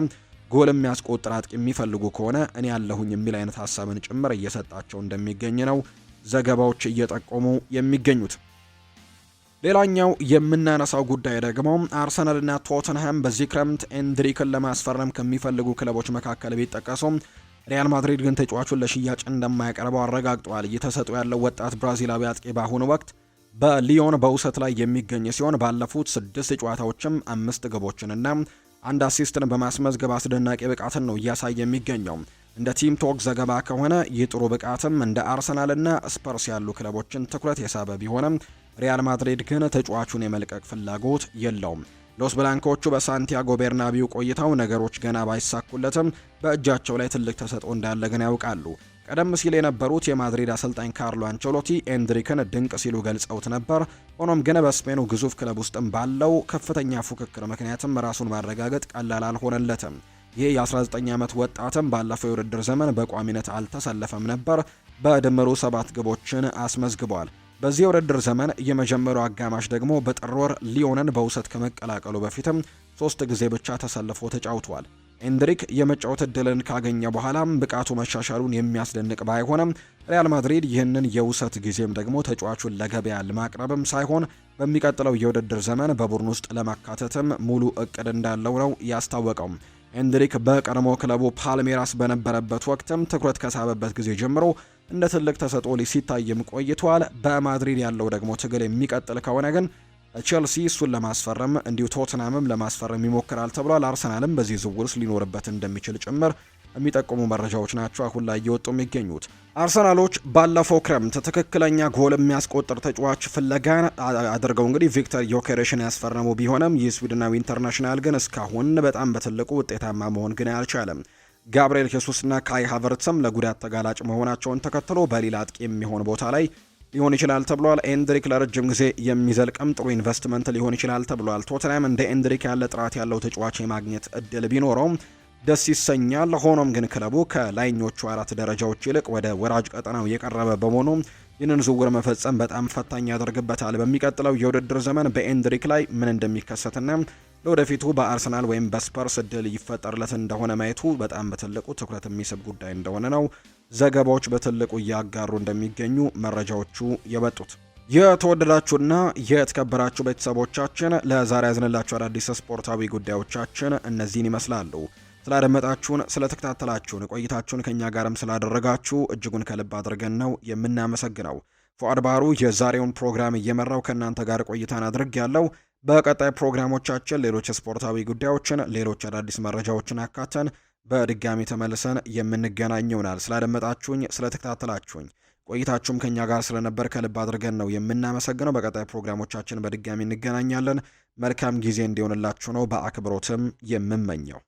ጎል የሚያስቆጥር አጥቂ የሚፈልጉ ከሆነ እኔ ያለሁኝ የሚል አይነት ሀሳብን ጭምር እየሰጣቸው እንደሚገኝ ነው ዘገባዎች እየጠቆሙ የሚገኙት። ሌላኛው የምናነሳው ጉዳይ ደግሞ አርሰናልና ቶተንሃም በዚህ ክረምት ኤንድሪክን ለማስፈረም ከሚፈልጉ ክለቦች መካከል ቢጠቀሱም ሪያል ማድሪድ ግን ተጫዋቹን ለሽያጭ እንደማያቀርበው አረጋግጧል። እየተሰጡ ያለው ወጣት ብራዚላዊ አጥቂ በአሁኑ ወቅት በሊዮን በውሰት ላይ የሚገኝ ሲሆን ባለፉት 6 ጨዋታዎችም 5 ግቦችንና 1 አሲስትን በማስመዝገብ አስደናቂ ብቃትን ነው እያሳየ የሚገኘው። እንደ ቲም ቶክ ዘገባ ከሆነ ይህ ጥሩ ብቃትም እንደ አርሰናልና ስፐርስ ያሉ ክለቦችን ትኩረት የሳበ ቢሆንም ሪያል ማድሪድ ግን ተጫዋቹን የመልቀቅ ፍላጎት የለውም። ሎስ ብላንኮቹ በሳንቲያጎ ቤርናቢው ቆይታው ነገሮች ገና ባይሳኩለትም በእጃቸው ላይ ትልቅ ተሰጥኦ እንዳለ ግን ያውቃሉ። ቀደም ሲል የነበሩት የማድሪድ አሰልጣኝ ካርሎ አንቸሎቲ ኤንድሪክን ድንቅ ሲሉ ገልጸውት ነበር። ሆኖም ግን በስፔኑ ግዙፍ ክለብ ውስጥም ባለው ከፍተኛ ፉክክር ምክንያትም ራሱን ማረጋገጥ ቀላል አልሆነለትም። ይህ የ19 ዓመት ወጣትም ባለፈው የውድድር ዘመን በቋሚነት አልተሰለፈም ነበር። በድምሩ 7 ግቦችን አስመዝግቧል። በዚህ የውድድር ዘመን የመጀመሪያው አጋማሽ ደግሞ በጥር ወር ሊዮንን በውሰት ከመቀላቀሉ በፊትም 3 ጊዜ ብቻ ተሰልፎ ተጫውቷል። ኤንድሪክ የመጫወት እድልን ካገኘ በኋላም ብቃቱ መሻሻሉን የሚያስደንቅ ባይሆንም ሪያል ማድሪድ ይህንን የውሰት ጊዜም ደግሞ ተጫዋቹን ለገበያ ለማቅረብም ሳይሆን በሚቀጥለው የውድድር ዘመን በቡድን ውስጥ ለማካተትም ሙሉ እቅድ እንዳለው ነው ያስታወቀው። ኤንድሪክ በቀድሞ ክለቡ ፓልሜራስ በነበረበት ወቅትም ትኩረት ከሳበበት ጊዜ ጀምሮ እንደ ትልቅ ተሰጥኦ ሲታይም ቆይቷል። በማድሪድ ያለው ደግሞ ትግል የሚቀጥል ከሆነ ግን ቼልሲ እሱን ለማስፈረም እንዲሁ ቶትናምም ለማስፈረም ይሞክራል ተብሏል። አርሰናልም በዚህ ዝውውር ውስጥ ሊኖርበት እንደሚችል ጭምር የሚጠቁሙ መረጃዎች ናቸው አሁን ላይ እየወጡ የሚገኙት። አርሰናሎች ባለፈው ክረምት ትክክለኛ ጎል የሚያስቆጥር ተጫዋች ፍለጋን አድርገው እንግዲህ ቪክተር ዮኬሬሽን ያስፈረሙ ቢሆንም ይህ ስዊድናዊ ኢንተርናሽናል ግን እስካሁን በጣም በትልቁ ውጤታማ መሆን ግን አልቻለም። ጋብርኤል ሄሱስና ካይ ሃቨርትስም ለጉዳት ተጋላጭ መሆናቸውን ተከትሎ በሌላ አጥቂ የሚሆን ቦታ ላይ ሊሆን ይችላል ተብሏል። ኤንድሪክ ለረጅም ጊዜ የሚዘልቅም ጥሩ ኢንቨስትመንት ሊሆን ይችላል ተብሏል። ቶተንሃም እንደ ኤንድሪክ ያለ ጥራት ያለው ተጫዋች የማግኘት እድል ቢኖረውም ደስ ይሰኛል። ሆኖም ግን ክለቡ ከላይኞቹ 4 ደረጃዎች ይልቅ ወደ ወራጅ ቀጠናው የቀረበ በመሆኑ ይህንን ዝውውር መፈጸም በጣም ፈታኝ ያደርግበታል። በሚቀጥለው የውድድር ዘመን በኤንድሪክ ላይ ምን እንደሚከሰትና ለወደፊቱ በአርሰናል ወይም በስፐርስ እድል ይፈጠርለት እንደሆነ ማየቱ በጣም በትልቁ ትኩረት የሚስብ ጉዳይ እንደሆነ ነው ዘገባዎች በትልቁ እያጋሩ እንደሚገኙ መረጃዎቹ የወጡት። የተወደዳችሁና የተከበራችሁ ቤተሰቦቻችን ለዛሬ ያዝንላችሁ አዳዲስ ስፖርታዊ ጉዳዮቻችን እነዚህን ይመስላሉ። ስላደመጣችሁን፣ ስለተከታተላችሁን፣ ቆይታችሁን ከኛ ጋርም ስላደረጋችሁ እጅጉን ከልብ አድርገን ነው የምናመሰግነው። ፉአድ ባህሩ የዛሬውን ፕሮግራም እየመራው ከእናንተ ጋር ቆይታን አድርግ ያለው። በቀጣይ ፕሮግራሞቻችን ሌሎች ስፖርታዊ ጉዳዮችን፣ ሌሎች አዳዲስ መረጃዎችን አካተን በድጋሚ ተመልሰን የምንገናኝ ይሆናል። ስላደመጣችሁኝ፣ ስለተከታተላችሁኝ ቆይታችሁም ከኛ ጋር ስለነበር ከልብ አድርገን ነው የምናመሰግነው። በቀጣይ ፕሮግራሞቻችን በድጋሚ እንገናኛለን። መልካም ጊዜ እንዲሆንላችሁ ነው በአክብሮትም የምመኘው።